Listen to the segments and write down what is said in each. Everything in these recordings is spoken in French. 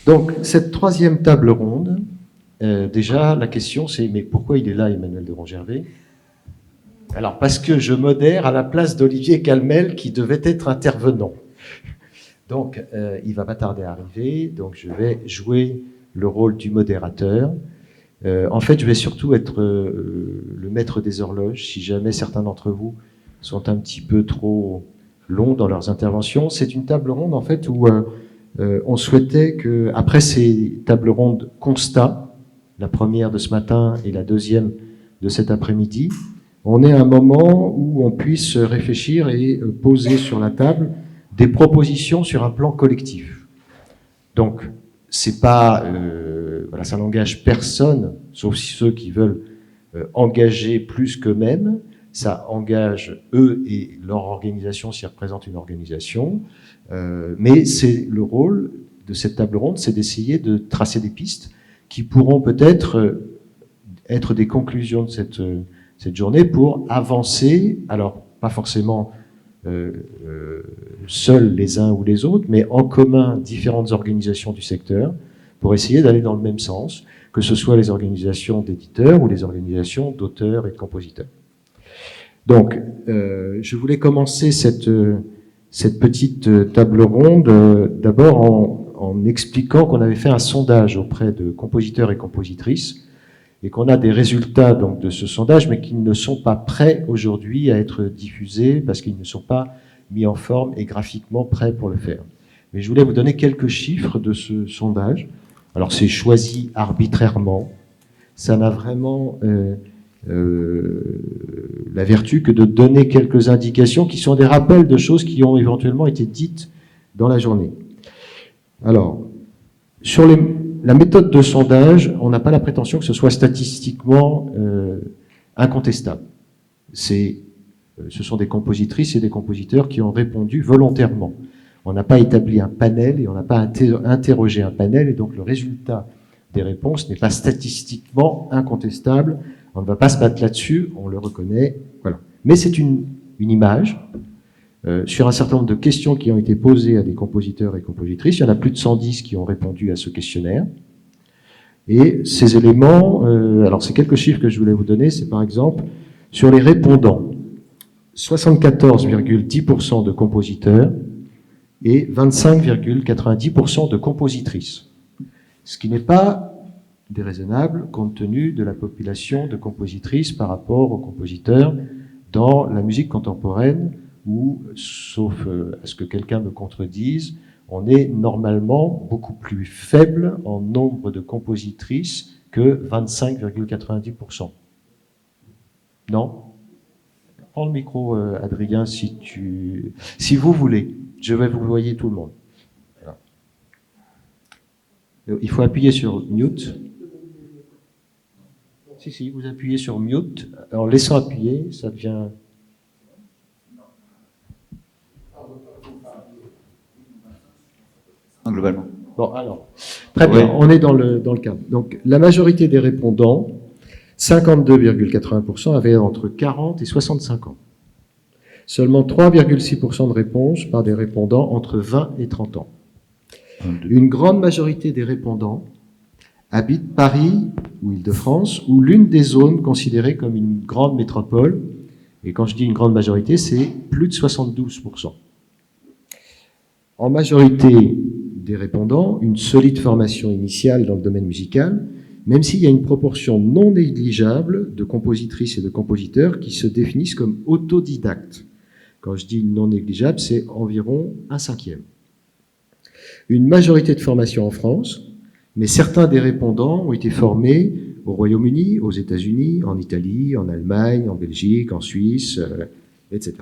Donc, cette troisième table ronde, déjà, la question c'est, mais pourquoi il est là, Emmanuel de Rongervais? Alors, parce que je modère à la place d'Olivier Calmel, qui devait être intervenant. Donc, il va pas tarder à arriver, donc je vais jouer le rôle du modérateur. En fait, je vais surtout être le maître des horloges, si jamais certains d'entre vous sont un petit peu trop longs dans leurs interventions. C'est une table ronde, en fait, où on souhaitait que, après ces tables rondes constats, la première de ce matin et la deuxième de cet après-midi, on ait un moment où on puisse réfléchir et poser sur la table des propositions sur un plan collectif. Donc, c'est pas, voilà, ça n'engage personne, sauf ceux qui veulent engager plus qu'eux-mêmes. Ça engage eux et leur organisation s'ils représentent une organisation. Mais c'est le rôle de cette table ronde, c'est d'essayer de tracer des pistes qui pourront peut-être être des conclusions de cette journée pour avancer, alors pas forcément seuls les uns ou les autres, mais en commun différentes organisations du secteur, pour essayer d'aller dans le même sens, que ce soit les organisations d'éditeurs ou les organisations d'auteurs et de compositeurs. Donc, je voulais commencer cette petite table ronde d'abord en expliquant qu'on avait fait un sondage auprès de compositeurs et compositrices, et qu'on a des résultats donc de ce sondage, mais qui ne sont pas prêts aujourd'hui à être diffusés parce qu'ils ne sont pas mis en forme et graphiquement prêts pour le faire. Mais je voulais vous donner quelques chiffres de ce sondage. Alors c'est choisi arbitrairement, ça n'a vraiment la vertu que de donner quelques indications qui sont des rappels de choses qui ont éventuellement été dites dans la journée. Alors, sur la méthode de sondage, on n'a pas la prétention que ce soit statistiquement incontestable. Ce sont des compositrices et des compositeurs qui ont répondu volontairement. On n'a pas établi un panel et on n'a pas interrogé un panel, et donc le résultat des réponses n'est pas statistiquement incontestable. On ne va pas se battre là-dessus, on le reconnaît. Voilà. Mais c'est une image sur un certain nombre de questions qui ont été posées à des compositeurs et compositrices. Il y en a plus de 110 qui ont répondu à ce questionnaire. Et ces éléments, alors c'est quelques chiffres que je voulais vous donner, c'est par exemple, sur les répondants, 74,10% de compositeurs et 25,90% de compositrices. Ce qui n'est pas déraisonnable compte tenu de la population de compositrices par rapport aux compositeurs dans la musique contemporaine, où, sauf à ce que quelqu'un me contredise, on est normalement beaucoup plus faible en nombre de compositrices que 25,90%. Non? Prends le micro, Adrien, si vous voulez. Je vais vous voyer tout le monde. Voilà. Il faut appuyer sur mute. Si, vous appuyez sur mute. En laissant appuyer, ça devient... Globalement. Bon, alors, très bien, on est dans le cadre. Donc, la majorité des répondants, 52,80%, avaient entre 40 et 65 ans. Seulement 3,6% de réponses par des répondants entre 20 et 30 ans. Une grande majorité des répondants habitent Paris ou Île-de-France ou l'une des zones considérées comme une grande métropole. Et quand je dis une grande majorité, c'est plus de 72%. En majorité des répondants, une solide formation initiale dans le domaine musical, même s'il y a une proportion non négligeable de compositrices et de compositeurs qui se définissent comme autodidactes. Quand je dis non négligeable, c'est environ 1/5. Une majorité de formation en France, mais certains des répondants ont été formés au Royaume-Uni, aux États-Unis, en Italie, en Allemagne, en Belgique, en Suisse, etc.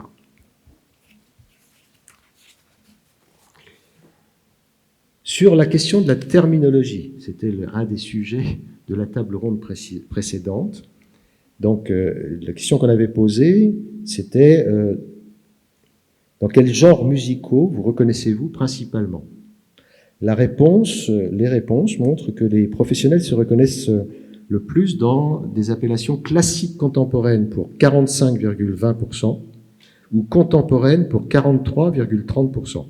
Sur la question de la terminologie, c'était un des sujets de la table ronde précédente. Donc, la question qu'on avait posée, c'était dans quels genres musicaux vous reconnaissez-vous principalement? Les réponses montrent que les professionnels se reconnaissent le plus dans des appellations classiques contemporaines pour 45,20% ou contemporaines pour 43,30%.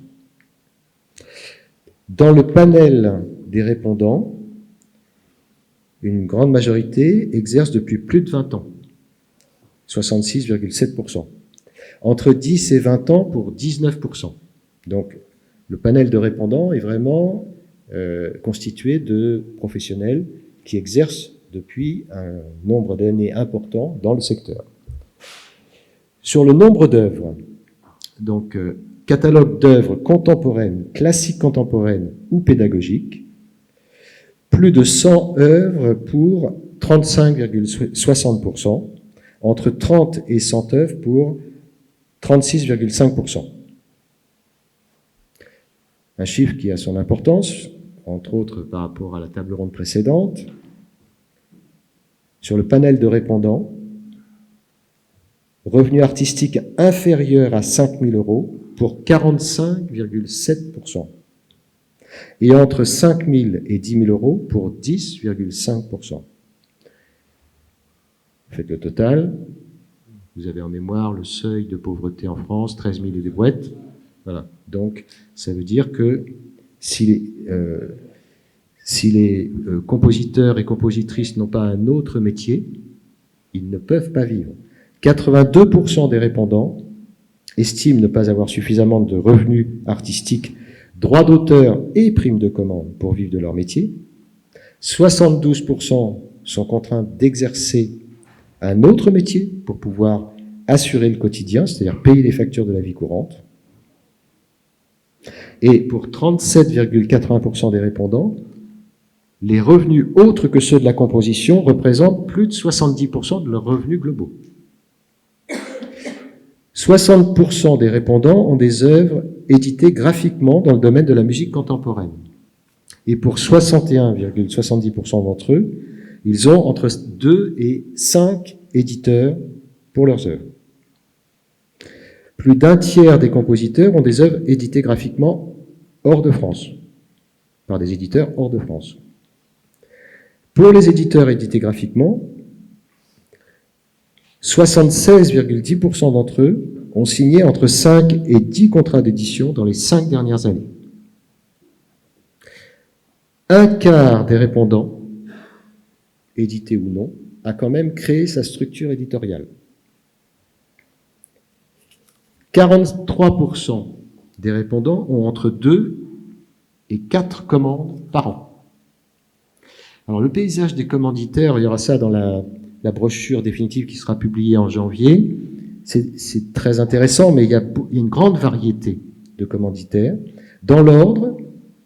Dans le panel des répondants, une grande majorité exerce depuis plus de 20 ans, 66,7%. Entre 10 et 20 ans pour 19%. Donc, le panel de répondants est vraiment constitué de professionnels qui exercent depuis un nombre d'années important dans le secteur. Sur le nombre d'œuvres, donc catalogue d'œuvres contemporaines, classiques contemporaines ou pédagogiques, plus de 100 œuvres pour 35,60%, entre 30 et 100 œuvres pour 36,5%. Un chiffre qui a son importance, entre autres par rapport à la table ronde précédente. Sur le panel de répondants, revenu artistique inférieur à 5 000 € pour 45,7%. Et entre 5 000 et 10 000 € pour 10,5%. Faites le total. Vous avez en mémoire le seuil de pauvreté en France, 13 000 et des brouettes. Voilà. Donc, ça veut dire que si les compositeurs et compositrices n'ont pas un autre métier, ils ne peuvent pas vivre. 82% des répondants estiment ne pas avoir suffisamment de revenus artistiques, droits d'auteur et primes de commande pour vivre de leur métier. 72% sont contraints d'exercer un autre métier pour pouvoir assurer le quotidien, c'est-à-dire payer les factures de la vie courante. Et pour 37,80% des répondants, les revenus autres que ceux de la composition représentent plus de 70% de leurs revenus globaux. 60% des répondants ont des œuvres éditées graphiquement dans le domaine de la musique contemporaine. Et pour 61,70% d'entre eux, ils ont entre 2 et 5 éditeurs pour leurs œuvres. Plus d'un tiers des compositeurs ont des œuvres éditées graphiquement hors de France, par des éditeurs hors de France. Pour les éditeurs édités graphiquement, 76,10% d'entre eux ont signé entre 5 et 10 contrats d'édition dans les 5 dernières années. Un quart des répondants, édités ou non, a quand même créé sa structure éditoriale. 43% des répondants ont entre 2 et 4 commandes par an. Alors, le paysage des commanditaires, il y aura ça dans la brochure définitive qui sera publiée en janvier. C'est très intéressant, mais il y a une grande variété de commanditaires. Dans l'ordre,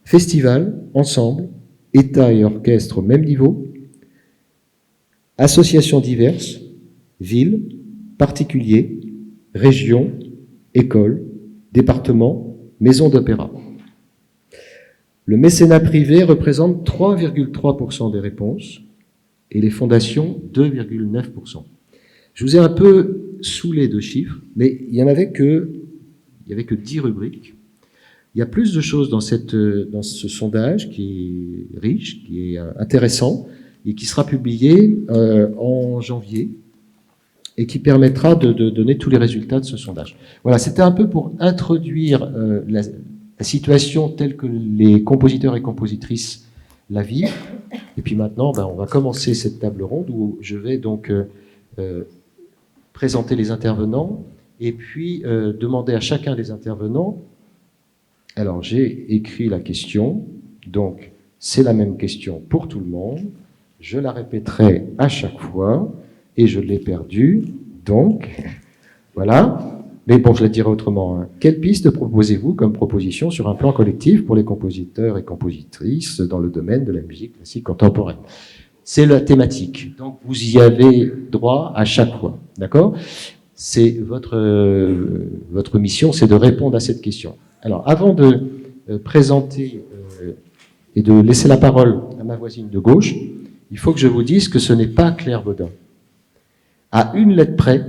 festival, ensemble, État et orchestre au même niveau, associations diverses, villes, particuliers, régions, écoles, départements, maisons d'opéra. Le mécénat privé représente 3,3% des réponses et les fondations 2,9%. Je vous ai un peu saoulé de chiffres, mais il n'y avait que 10 rubriques. Il y a plus de choses dans ce sondage qui est riche, qui est intéressant et qui sera publié en janvier et qui permettra de donner tous les résultats de ce sondage. Voilà, c'était un peu pour introduire la situation telle que les compositeurs et compositrices la vivent. Et puis maintenant, on va commencer cette table ronde où je vais donc présenter les intervenants et puis demander à chacun des intervenants. Alors, j'ai écrit la question, donc c'est la même question pour tout le monde. Je la répéterai à chaque fois et je l'ai perdue, donc voilà. Mais bon, je la dirai autrement. Quelle piste proposez-vous comme proposition sur un plan collectif pour les compositeurs et compositrices dans le domaine de la musique classique contemporaine? C'est la thématique. Donc, vous y avez droit à chaque fois. D'accord? C'est votre mission, c'est de répondre à cette question. Alors, avant de présenter et de laisser la parole à ma voisine de gauche, il faut que je vous dise que ce n'est pas Claire Baudin. À une lettre près,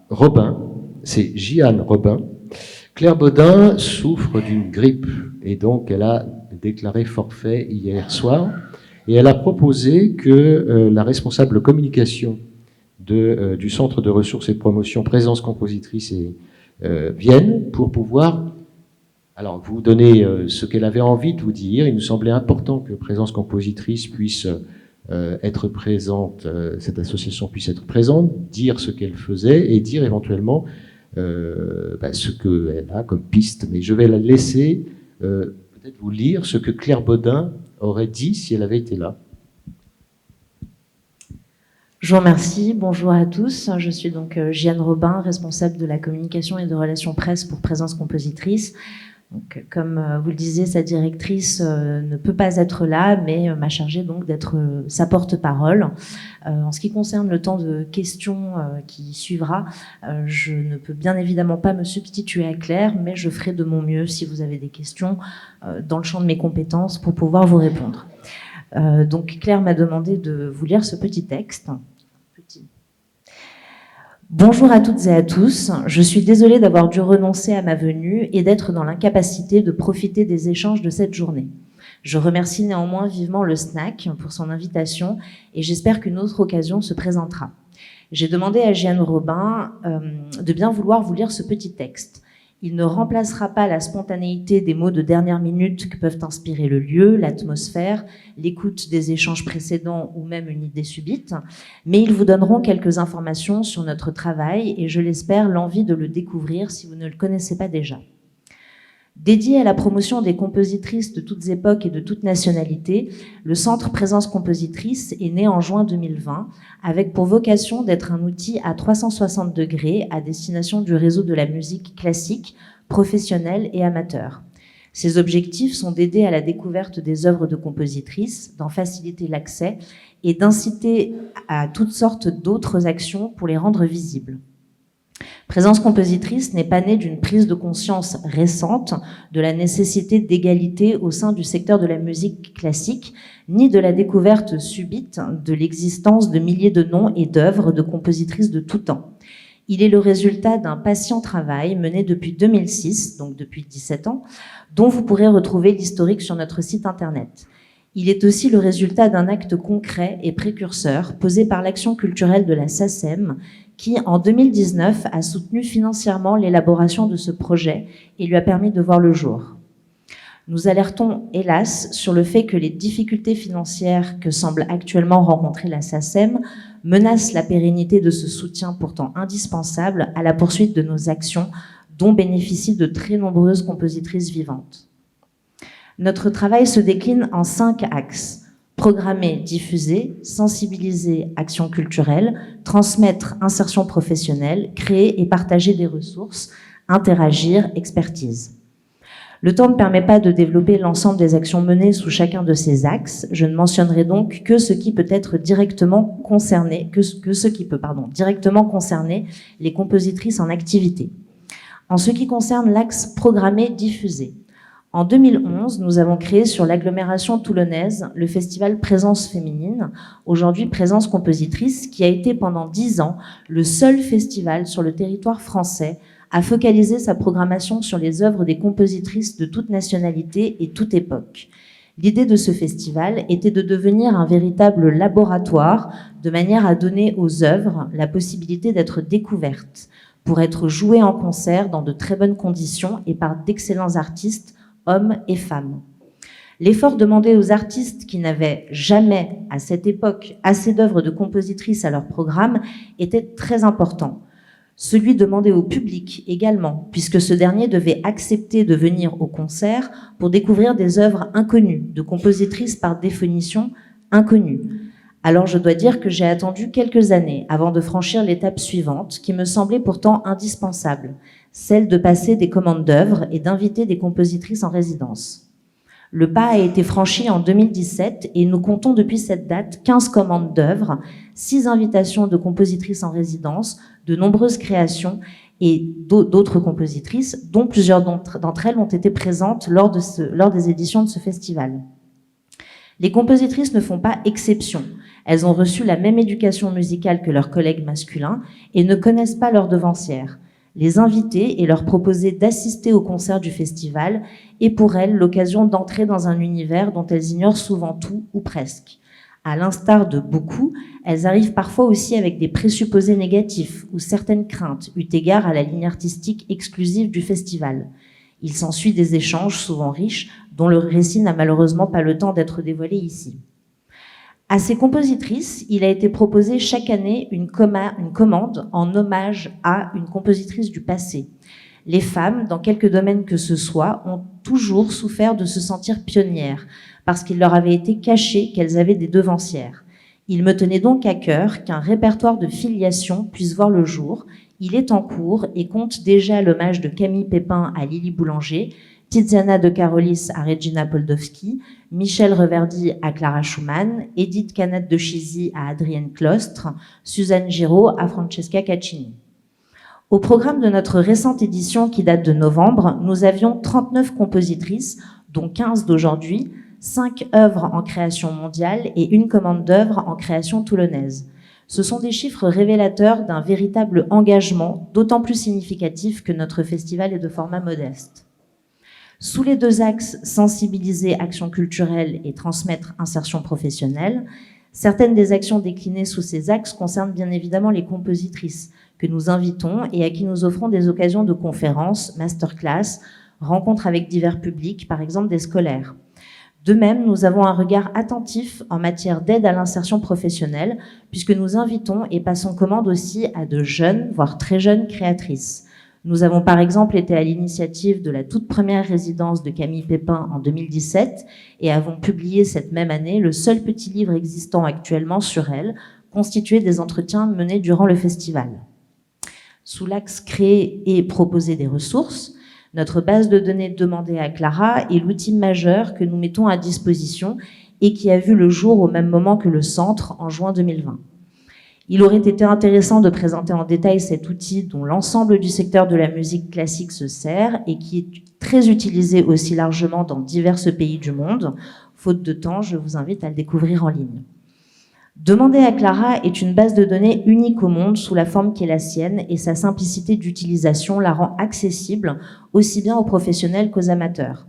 Robin, c'est Jeanne Robin. Claire Baudin souffre d'une grippe et donc elle a déclaré forfait hier soir et elle a proposé que la responsable communication du Centre de ressources et de promotion Présence Compositrice vienne pour pouvoir Alors, vous donnez ce qu'elle avait envie de vous dire. Il nous semblait important que Présence Compositrice puisse être présente, cette association puisse être présente, dire ce qu'elle faisait et dire éventuellement ce qu'elle a comme piste. Mais je vais la laisser peut-être vous lire ce que Claire Baudin aurait dit si elle avait été là. Je vous remercie. Bonjour à tous. Je suis donc Jeanne Robin, responsable de la communication et de relations presse pour Présence Compositrice. Donc, comme vous le disiez, sa directrice ne peut pas être là, mais m'a chargée donc d'être sa porte-parole. En ce qui concerne le temps de questions qui suivra, je ne peux bien évidemment pas me substituer à Claire, mais je ferai de mon mieux si vous avez des questions dans le champ de mes compétences pour pouvoir vous répondre. Donc Claire m'a demandé de vous lire ce petit texte. Bonjour à toutes et à tous. Je suis désolée d'avoir dû renoncer à ma venue et d'être dans l'incapacité de profiter des échanges de cette journée. Je remercie néanmoins vivement le SNAC pour son invitation et j'espère qu'une autre occasion se présentera. J'ai demandé à Jeanne Robin de bien vouloir vous lire ce petit texte. Il ne remplacera pas la spontanéité des mots de dernière minute que peuvent inspirer le lieu, l'atmosphère, l'écoute des échanges précédents ou même une idée subite, mais ils vous donneront quelques informations sur notre travail et, je l'espère, l'envie de le découvrir si vous ne le connaissez pas déjà. Dédié à la promotion des compositrices de toutes époques et de toutes nationalités, le Centre Présence Compositrice est né en juin 2020 avec pour vocation d'être un outil à 360 degrés à destination du réseau de la musique classique, professionnelle et amateur. Ses objectifs sont d'aider à la découverte des œuvres de compositrices, d'en faciliter l'accès et d'inciter à toutes sortes d'autres actions pour les rendre visibles. Présence Compositrice n'est pas née d'une prise de conscience récente de la nécessité d'égalité au sein du secteur de la musique classique, ni de la découverte subite de l'existence de milliers de noms et d'œuvres de compositrices de tout temps. Il est le résultat d'un patient travail mené depuis 2006, donc depuis 17 ans, dont vous pourrez retrouver l'historique sur notre site internet. Il est aussi le résultat d'un acte concret et précurseur posé par l'action culturelle de la SACEM, qui, en 2019, a soutenu financièrement l'élaboration de ce projet et lui a permis de voir le jour. Nous alertons, hélas, sur le fait que les difficultés financières que semble actuellement rencontrer la SACEM menacent la pérennité de ce soutien pourtant indispensable à la poursuite de nos actions dont bénéficient de très nombreuses compositrices vivantes. Notre travail se décline en 5 axes. Programmer, diffuser, sensibiliser, action culturelle, transmettre, insertion professionnelle, créer et partager des ressources, interagir, expertise. Le temps ne permet pas de développer l'ensemble des actions menées sous chacun de ces axes. Je ne mentionnerai donc que ce qui peut être directement concerné, directement concerner les compositrices en activité. En ce qui concerne l'axe programmer, diffuser, en 2011, nous avons créé sur l'agglomération toulonnaise le festival Présence féminine, aujourd'hui Présence Compositrice, qui a été pendant 10 ans le seul festival sur le territoire français à focaliser sa programmation sur les œuvres des compositrices de toute nationalité et toute époque. L'idée de ce festival était de devenir un véritable laboratoire de manière à donner aux œuvres la possibilité d'être découvertes, pour être jouées en concert dans de très bonnes conditions et par d'excellents artistes, hommes et femmes. L'effort demandé aux artistes qui n'avaient jamais, à cette époque, assez d'œuvres de compositrices à leur programme était très important. Celui demandé au public également, puisque ce dernier devait accepter de venir au concert pour découvrir des œuvres inconnues, de compositrices par définition inconnues. Alors je dois dire que j'ai attendu quelques années avant de franchir l'étape suivante, qui me semblait pourtant indispensable, celle de passer des commandes d'œuvres et d'inviter des compositrices en résidence. Le pas a été franchi en 2017 et nous comptons depuis cette date 15 commandes d'œuvres, 6 invitations de compositrices en résidence, de nombreuses créations et d'autres compositrices, dont plusieurs d'entre elles ont été présentes lors des éditions de ce festival. Les compositrices ne font pas exception. Elles ont reçu la même éducation musicale que leurs collègues masculins et ne connaissent pas leurs devancières. Les inviter et leur proposer d'assister au concert du festival est pour elles l'occasion d'entrer dans un univers dont elles ignorent souvent tout ou presque. À l'instar de beaucoup, elles arrivent parfois aussi avec des présupposés négatifs ou certaines craintes, eu égard à la ligne artistique exclusive du festival. Il s'ensuit des échanges souvent riches, dont le récit n'a malheureusement pas le temps d'être dévoilé ici. À ces compositrices, il a été proposé chaque année une commande en hommage à une compositrice du passé. Les femmes, dans quelque domaine que ce soit, ont toujours souffert de se sentir pionnières, parce qu'il leur avait été caché qu'elles avaient des devancières. Il me tenait donc à cœur qu'un répertoire de filiation puisse voir le jour. Il est en cours et compte déjà l'hommage de Camille Pépin à Lily Boulanger, Tiziana de Carolis à Regina Poldowski, Michel Reverdy à Clara Schumann, Edith Canette de Chizy à Adrienne Clostre, Suzanne Giraud à Francesca Caccini. Au programme de notre récente édition qui date de novembre, nous avions 39 compositrices, dont 15 d'aujourd'hui, 5 œuvres en création mondiale et une commande d'œuvres en création toulonnaise. Ce sont des chiffres révélateurs d'un véritable engagement, d'autant plus significatif que notre festival est de format modeste. Sous les deux axes sensibiliser action culturelle et transmettre insertion professionnelle, certaines des actions déclinées sous ces axes concernent bien évidemment les compositrices que nous invitons et à qui nous offrons des occasions de conférences, masterclass, rencontres avec divers publics, par exemple des scolaires. De même, nous avons un regard attentif en matière d'aide à l'insertion professionnelle, puisque nous invitons et passons commande aussi à de jeunes, voire très jeunes créatrices. Nous avons par exemple été à l'initiative de la toute première résidence de Camille Pépin en 2017 et avons publié cette même année le seul petit livre existant actuellement sur elle, constitué des entretiens menés durant le festival. Sous l'axe créer et proposer des ressources, notre base de données demandée à Clara est l'outil majeur que nous mettons à disposition et qui a vu le jour au même moment que le centre en juin 2020. Il aurait été intéressant de présenter en détail cet outil dont l'ensemble du secteur de la musique classique se sert et qui est très utilisé aussi largement dans divers pays du monde. Faute de temps, je vous invite à le découvrir en ligne. Demander à Clara est une base de données unique au monde sous la forme qui est la sienne et sa simplicité d'utilisation la rend accessible aussi bien aux professionnels qu'aux amateurs.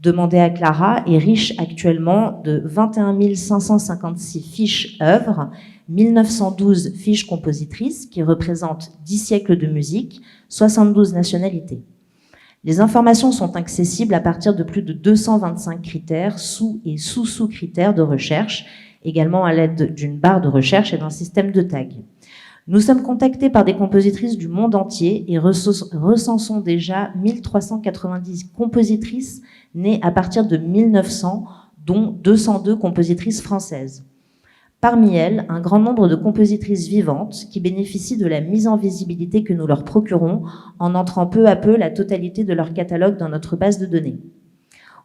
Demander à Clara est riche actuellement de 21 556 fiches œuvres, 1912 fiches compositrices qui représentent 10 siècles de musique, 72 nationalités. Les informations sont accessibles à partir de plus de 225 critères, sous- et sous-critères de recherche, également à l'aide d'une barre de recherche et d'un système de tags. Nous sommes contactés par des compositrices du monde entier et recensons déjà 1390 compositrices nées à partir de 1900, dont 202 compositrices françaises. Parmi elles, un grand nombre de compositrices vivantes qui bénéficient de la mise en visibilité que nous leur procurons en entrant peu à peu la totalité de leur catalogue dans notre base de données.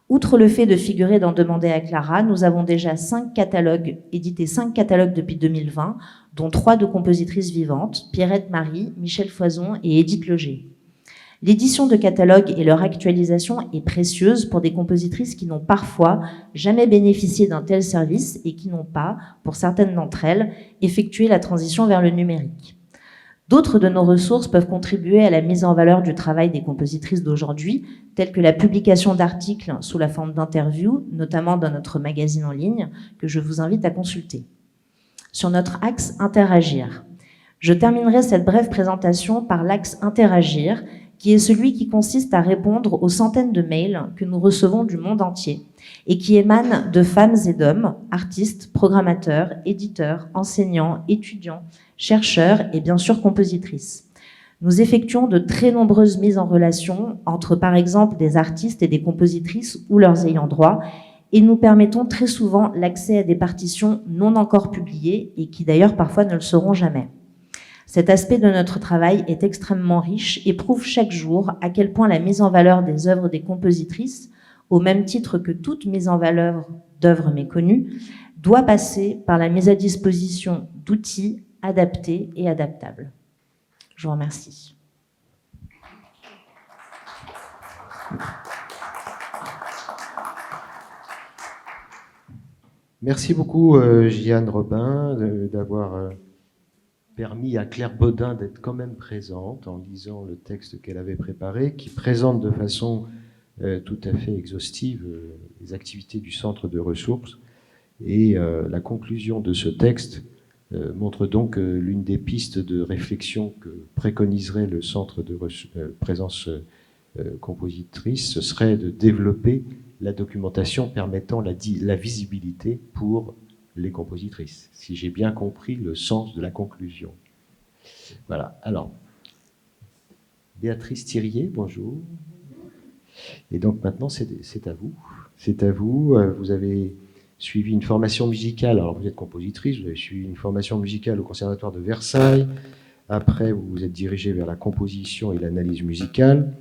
Outre le fait de figurer dans Demander à Clara, nous avons déjà édité 5 catalogues depuis 2020, dont 3 de compositrices vivantes, Pierrette Marie, Michel Foison et Édith Loger. L'édition de catalogues et leur actualisation est précieuse pour des compositrices qui n'ont parfois jamais bénéficié d'un tel service et qui n'ont pas, pour certaines d'entre elles, effectué la transition vers le numérique. D'autres de nos ressources peuvent contribuer à la mise en valeur du travail des compositrices d'aujourd'hui, telles que la publication d'articles sous la forme d'interviews, notamment dans notre magazine en ligne, que je vous invite à consulter. Sur notre axe Interagir, je terminerai cette brève présentation par l'axe Interagir, qui est celui qui consiste à répondre aux centaines de mails que nous recevons du monde entier et qui émanent de femmes et d'hommes, artistes, programmateurs, éditeurs, enseignants, étudiants, chercheurs et bien sûr compositrices. Nous effectuons de très nombreuses mises en relation entre par exemple des artistes et des compositrices ou leurs ayants droit et nous permettons très souvent l'accès à des partitions non encore publiées et qui d'ailleurs parfois ne le seront jamais. Cet aspect de notre travail est extrêmement riche et prouve chaque jour à quel point la mise en valeur des œuvres des compositrices, au même titre que toute mise en valeur d'œuvres méconnues, doit passer par la mise à disposition d'outils adaptés et adaptables. Je vous remercie. Merci beaucoup, Jeanne Robin, d'avoir permis à Claire Baudin d'être quand même présente en lisant le texte qu'elle avait préparé, qui présente de façon tout à fait exhaustive les activités du centre de ressources. Et la conclusion de ce texte montre donc l'une des pistes de réflexion que préconiserait le centre de présence compositrice, ce serait de développer la documentation permettant la visibilité pour les compositrices, si j'ai bien compris le sens de la conclusion. Voilà. Alors, Béatrice Thirier, bonjour. Et donc maintenant, c'est à vous. C'est à vous. Vous avez suivi une formation musicale. Alors, vous êtes compositrice, vous avez suivi une formation musicale au Conservatoire de Versailles. Après, vous vous êtes dirigée vers la composition et l'analyse musicale.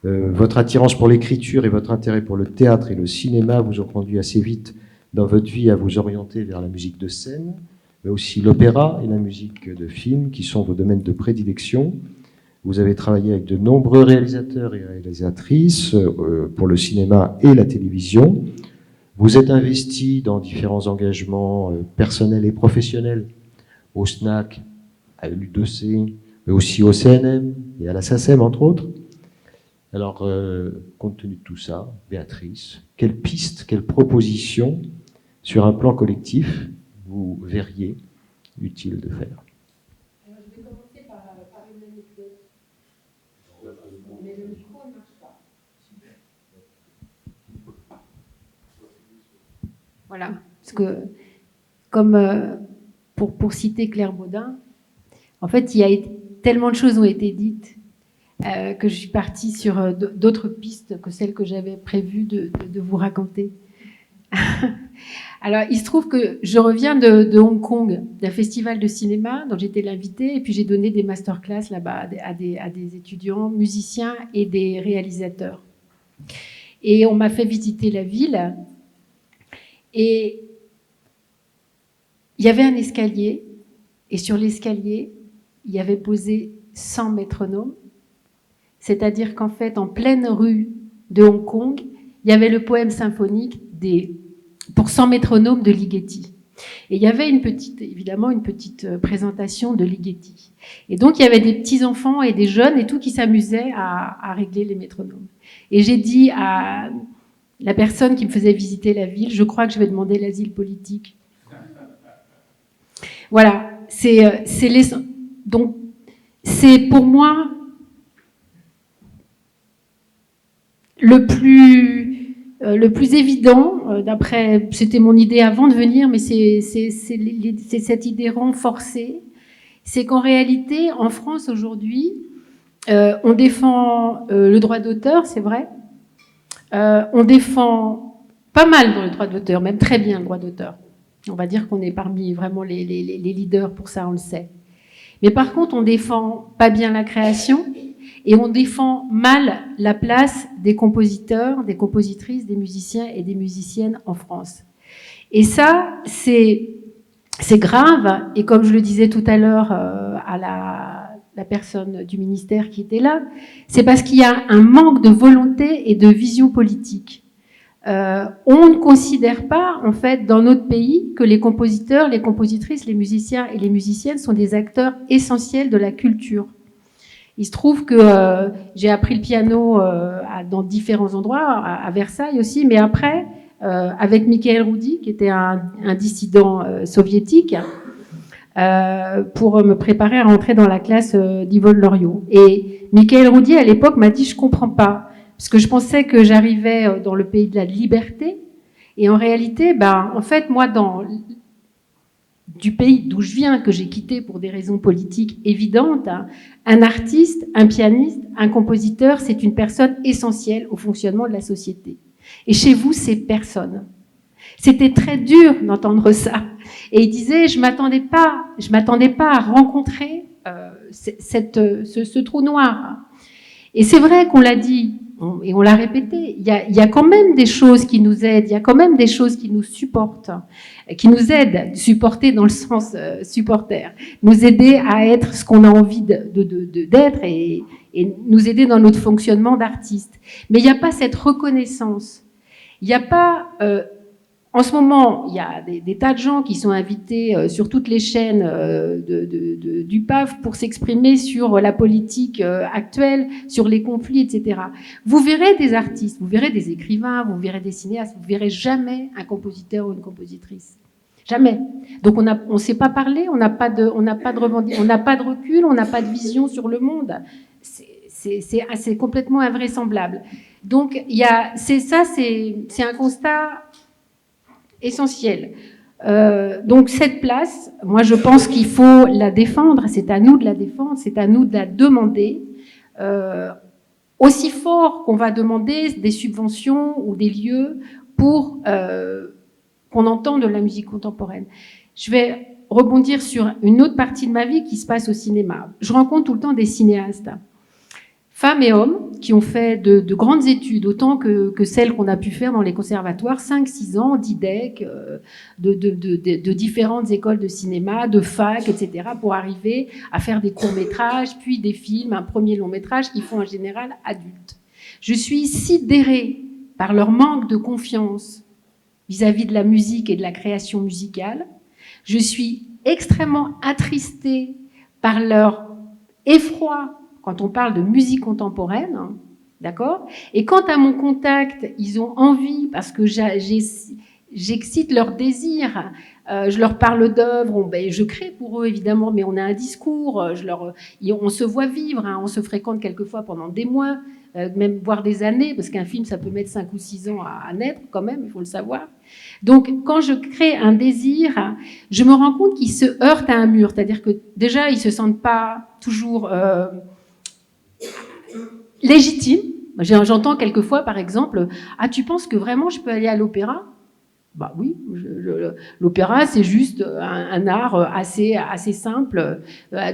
Votre attirance pour l'écriture et votre intérêt pour le théâtre et le cinéma vous ont conduit assez vite dans votre vie à vous orienter vers la musique de scène, mais aussi l'opéra et la musique de film, qui sont vos domaines de prédilection. Vous avez travaillé avec de nombreux réalisateurs et réalisatrices pour le cinéma et la télévision. Vous êtes investi dans différents engagements personnels et professionnels, au SNAC, à l'U2C, mais aussi au CNM et à la SACEM, entre autres. Alors, compte tenu de tout ça, Béatrice, quelles pistes, quelles propositions sur un plan collectif vous verriez utile de faire? Alors, je vais commencer par une anecdote. Mais le micro ne marche pas. Voilà, parce que comme pour citer Claire Baudin, en fait, tellement de choses ont été dites que je suis partie sur d'autres pistes que celles que j'avais prévues de vous raconter. Alors, il se trouve que je reviens de Hong Kong, d'un festival de cinéma dont j'étais l'invitée, et puis j'ai donné des masterclass là-bas à des étudiants, musiciens et des réalisateurs. Et on m'a fait visiter la ville, et il y avait un escalier, et sur l'escalier, il y avait posé 100 métronomes, c'est-à-dire qu'en fait, en pleine rue de Hong Kong, il y avait le poème symphonique pour 100 métronomes de Ligeti. Et il y avait évidemment une petite présentation de Ligeti. Et donc, il y avait des petits-enfants et des jeunes et tout qui s'amusaient à régler les métronomes. Et j'ai dit à la personne qui me faisait visiter la ville, je crois que je vais demander l'asile politique. Voilà, donc, c'est pour moi le plus évident, d'après, c'était mon idée avant de venir, mais c'est cette idée renforcée, c'est qu'en réalité, en France aujourd'hui, on défend le droit d'auteur, c'est vrai, on défend pas mal le droit d'auteur, même très bien le droit d'auteur. On va dire qu'on est parmi vraiment les leaders pour ça, on le sait. Mais par contre, on défend pas bien la création et on défend mal la place des compositeurs, des compositrices, des musiciens et des musiciennes en France. Et ça, c'est grave. Et comme je le disais tout à l'heure à la personne du ministère qui était là, c'est parce qu'il y a un manque de volonté et de vision politique. On ne considère pas, en fait, dans notre pays, que les compositeurs, les compositrices, les musiciens et les musiciennes sont des acteurs essentiels de la culture. Il se trouve que j'ai appris le piano dans différents endroits, à Versailles aussi, mais après, avec Michael Roudy, qui était un dissident soviétique, pour me préparer à rentrer dans la classe d'Yvonne Loriot. Et Michael Roudy, à l'époque, m'a dit « je comprends pas ». Parce que je pensais que j'arrivais dans le pays de la liberté. Et en réalité, en fait, moi, du pays d'où je viens, que j'ai quitté pour des raisons politiques évidentes, un artiste, un pianiste, un compositeur, c'est une personne essentielle au fonctionnement de la société. Et chez vous, c'est personne. C'était très dur d'entendre ça. Et il disait, je m'attendais pas à rencontrer ce trou noir. Et c'est vrai qu'on l'a dit, et on l'a répété, il y a quand même des choses qui nous aident, il y a quand même des choses qui nous supportent, qui nous aident, supporter dans le sens supporter, nous aider à être ce qu'on a envie d'être et nous aider dans notre fonctionnement d'artiste. Mais il n'y a pas cette reconnaissance. Il n'y a pas... en ce moment, il y a des tas de gens qui sont invités sur toutes les chaînes du PAF pour s'exprimer sur la politique actuelle, sur les conflits, etc. Vous verrez des artistes, vous verrez des écrivains, vous verrez des cinéastes, vous verrez jamais un compositeur ou une compositrice. Jamais. Donc on sait pas parler, on n'a pas de recul, on n'a pas de vision sur le monde. C'est complètement invraisemblable. Donc c'est un constat essentiel. Donc cette place, moi je pense qu'il faut la défendre, c'est à nous de la défendre, c'est à nous de la demander, aussi fort qu'on va demander des subventions ou des lieux pour qu'on entende la musique contemporaine. Je vais rebondir sur une autre partie de ma vie qui se passe au cinéma. Je rencontre tout le temps des cinéastes, femmes et hommes, qui ont fait de grandes études, autant que celles qu'on a pu faire dans les conservatoires, 5-6 ans, d'IDEC, de différentes écoles de cinéma, de fac, etc., pour arriver à faire des courts-métrages, puis des films, un premier long-métrage qu'ils font en général adultes. Je suis sidérée par leur manque de confiance vis-à-vis de la musique et de la création musicale. Je suis extrêmement attristée par leur effroi quand on parle de musique contemporaine, hein, d'accord ? Et quant à mon contact, ils ont envie, parce que j'excite leur désir, je leur parle d'œuvres, je crée pour eux évidemment, mais on a un discours, on se voit vivre, hein, on se fréquente quelquefois pendant des mois, même voire des années, parce qu'un film ça peut mettre 5 ou 6 ans à naître quand même, il faut le savoir. Donc quand je crée un désir, je me rends compte qu'ils se heurtent à un mur, c'est-à-dire que déjà ils se sentent pas toujours légitimes. J'entends quelquefois par exemple, ah tu penses que vraiment je peux aller à l'opéra ? Bah oui, l'opéra c'est juste un art assez simple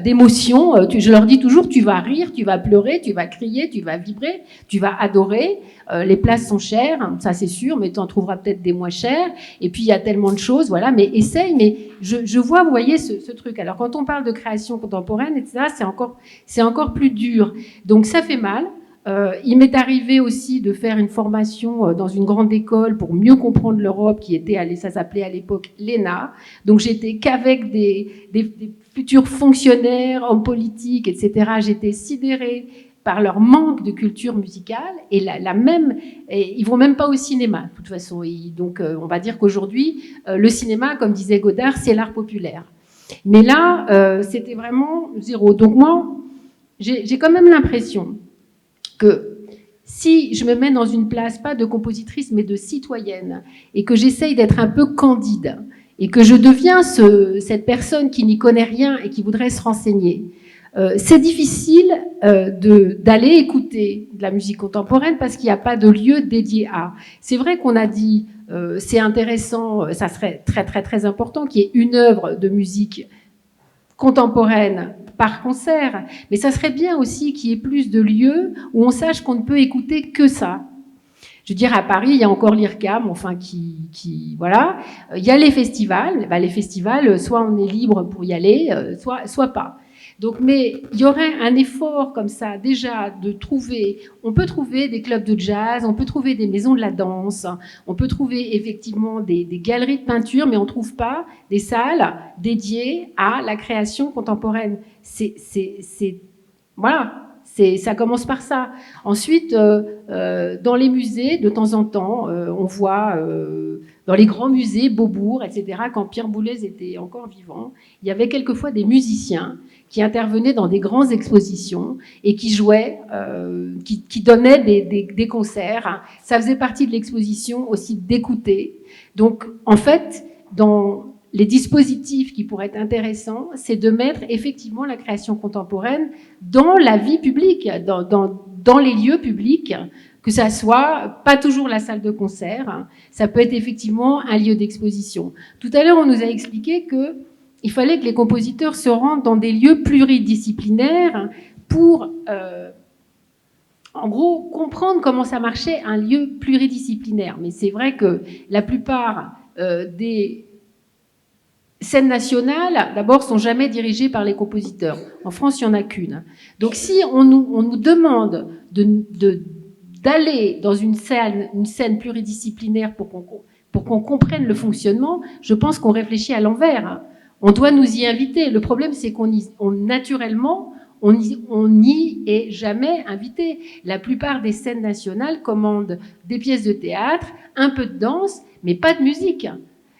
d'émotion. Je leur dis toujours, tu vas rire, tu vas pleurer, tu vas crier, tu vas vibrer, tu vas adorer. Les places sont chères, ça c'est sûr, mais tu en trouveras peut-être des moins chères. Et puis il y a tellement de choses, voilà. Mais essaye. Mais je vois, vous voyez, ce truc. Alors quand on parle de création contemporaine, etc., c'est encore plus dur. Donc ça fait mal. Il m'est arrivé aussi de faire une formation dans une grande école pour mieux comprendre l'Europe, ça s'appelait à l'époque l'ENA. Donc j'étais qu'avec des futurs fonctionnaires, hommes politiques, etc. J'étais sidérée par leur manque de culture musicale et ils vont même pas au cinéma de toute façon. Donc on va dire qu'aujourd'hui le cinéma, comme disait Godard, c'est l'art populaire. Mais là c'était vraiment zéro. Donc moi j'ai quand même l'impression que si je me mets dans une place, pas de compositrice, mais de citoyenne, et que j'essaye d'être un peu candide, et que je deviens cette personne qui n'y connaît rien et qui voudrait se renseigner, c'est difficile d'aller écouter de la musique contemporaine parce qu'il n'y a pas de lieu dédié à. C'est vrai qu'on a dit, c'est intéressant, ça serait très très très important qu'il y ait une œuvre de musique contemporaine par concert, mais ça serait bien aussi qu'il y ait plus de lieux où on sache qu'on ne peut écouter que ça. Je veux dire, à Paris, il y a encore l'IRCAM, enfin, voilà. Il y a les festivals. Les festivals, soit on est libre pour y aller, soit pas. Donc, mais il y aurait un effort comme ça, déjà, on peut trouver des clubs de jazz, on peut trouver des maisons de la danse, on peut trouver effectivement des galeries de peinture, mais on ne trouve pas des salles dédiées à la création contemporaine. Voilà. Ça commence par ça. Ensuite, dans les musées, de temps en temps, on voit dans les grands musées, Beaubourg, etc., quand Pierre Boulez était encore vivant, il y avait quelquefois des musiciens qui intervenaient dans des grandes expositions et qui jouaient, qui donnaient des concerts. Ça faisait partie de l'exposition aussi d'écouter. Donc, en fait, dans les dispositifs qui pourraient être intéressants, c'est de mettre effectivement la création contemporaine dans la vie publique, dans les lieux publics, que ça soit pas toujours la salle de concert, ça peut être effectivement un lieu d'exposition. Tout à l'heure, on nous a expliqué qu'il fallait que les compositeurs se rendent dans des lieux pluridisciplinaires pour, en gros, comprendre comment ça marchait un lieu pluridisciplinaire. Mais c'est vrai que la plupart des scènes nationales, d'abord, sont jamais dirigées par les compositeurs. En France, il n'y en a qu'une. Donc, si on nous demande d'aller dans une scène pluridisciplinaire pour qu'on comprenne le fonctionnement, je pense qu'on réfléchit à l'envers. On doit nous y inviter. Le problème, c'est naturellement, on n'y est jamais invité. La plupart des scènes nationales commandent des pièces de théâtre, un peu de danse, mais pas de musique.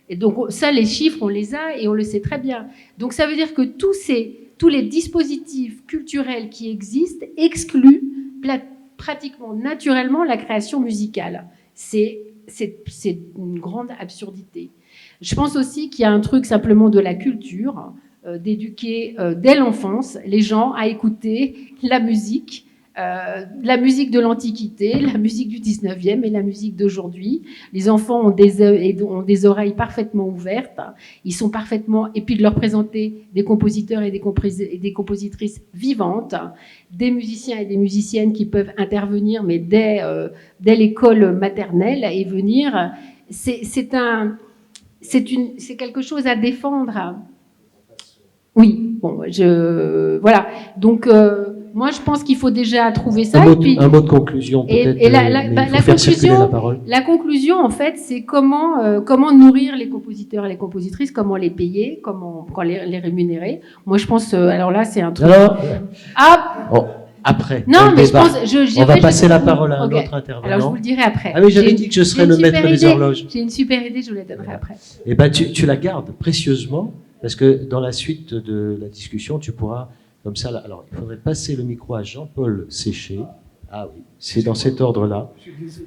Et donc ça, les chiffres, on les a et on le sait très bien. Donc ça veut dire que tous les dispositifs culturels qui existent excluent pratiquement naturellement la création musicale. C'est une grande absurdité. Je pense aussi qu'il y a un truc simplement de la culture, d'éduquer dès l'enfance les gens à écouter la musique de l'Antiquité, la musique du 19e et la musique d'aujourd'hui. Les enfants ont des oreilles parfaitement ouvertes, ils sont parfaitement... Et puis de leur présenter des compositeurs et des compositrices vivantes, des musiciens et des musiciennes qui peuvent intervenir, mais dès l'école maternelle et venir... C'est quelque chose à défendre. Oui, bon, voilà. Donc, moi, je pense qu'il faut déjà trouver ça. Un mot de conclusion, peut-être. La conclusion, en fait, c'est comment nourrir les compositeurs et les compositrices, comment les payer, comment les rémunérer. Moi, je pense, alors là, c'est un truc... Après. Non, mais je pense... On va passer la parole à un autre intervenant. Alors, je vous le dirai après. Ah oui, j'avais dit que je serais le maître des horloges. J'ai une super idée, je vous la donnerai après. Eh ben, tu la gardes précieusement, parce que dans la suite de la discussion, tu pourras, comme ça... Alors, il faudrait passer le micro à Jean-Paul Séché. Ah oui, c'est dans cet ordre-là.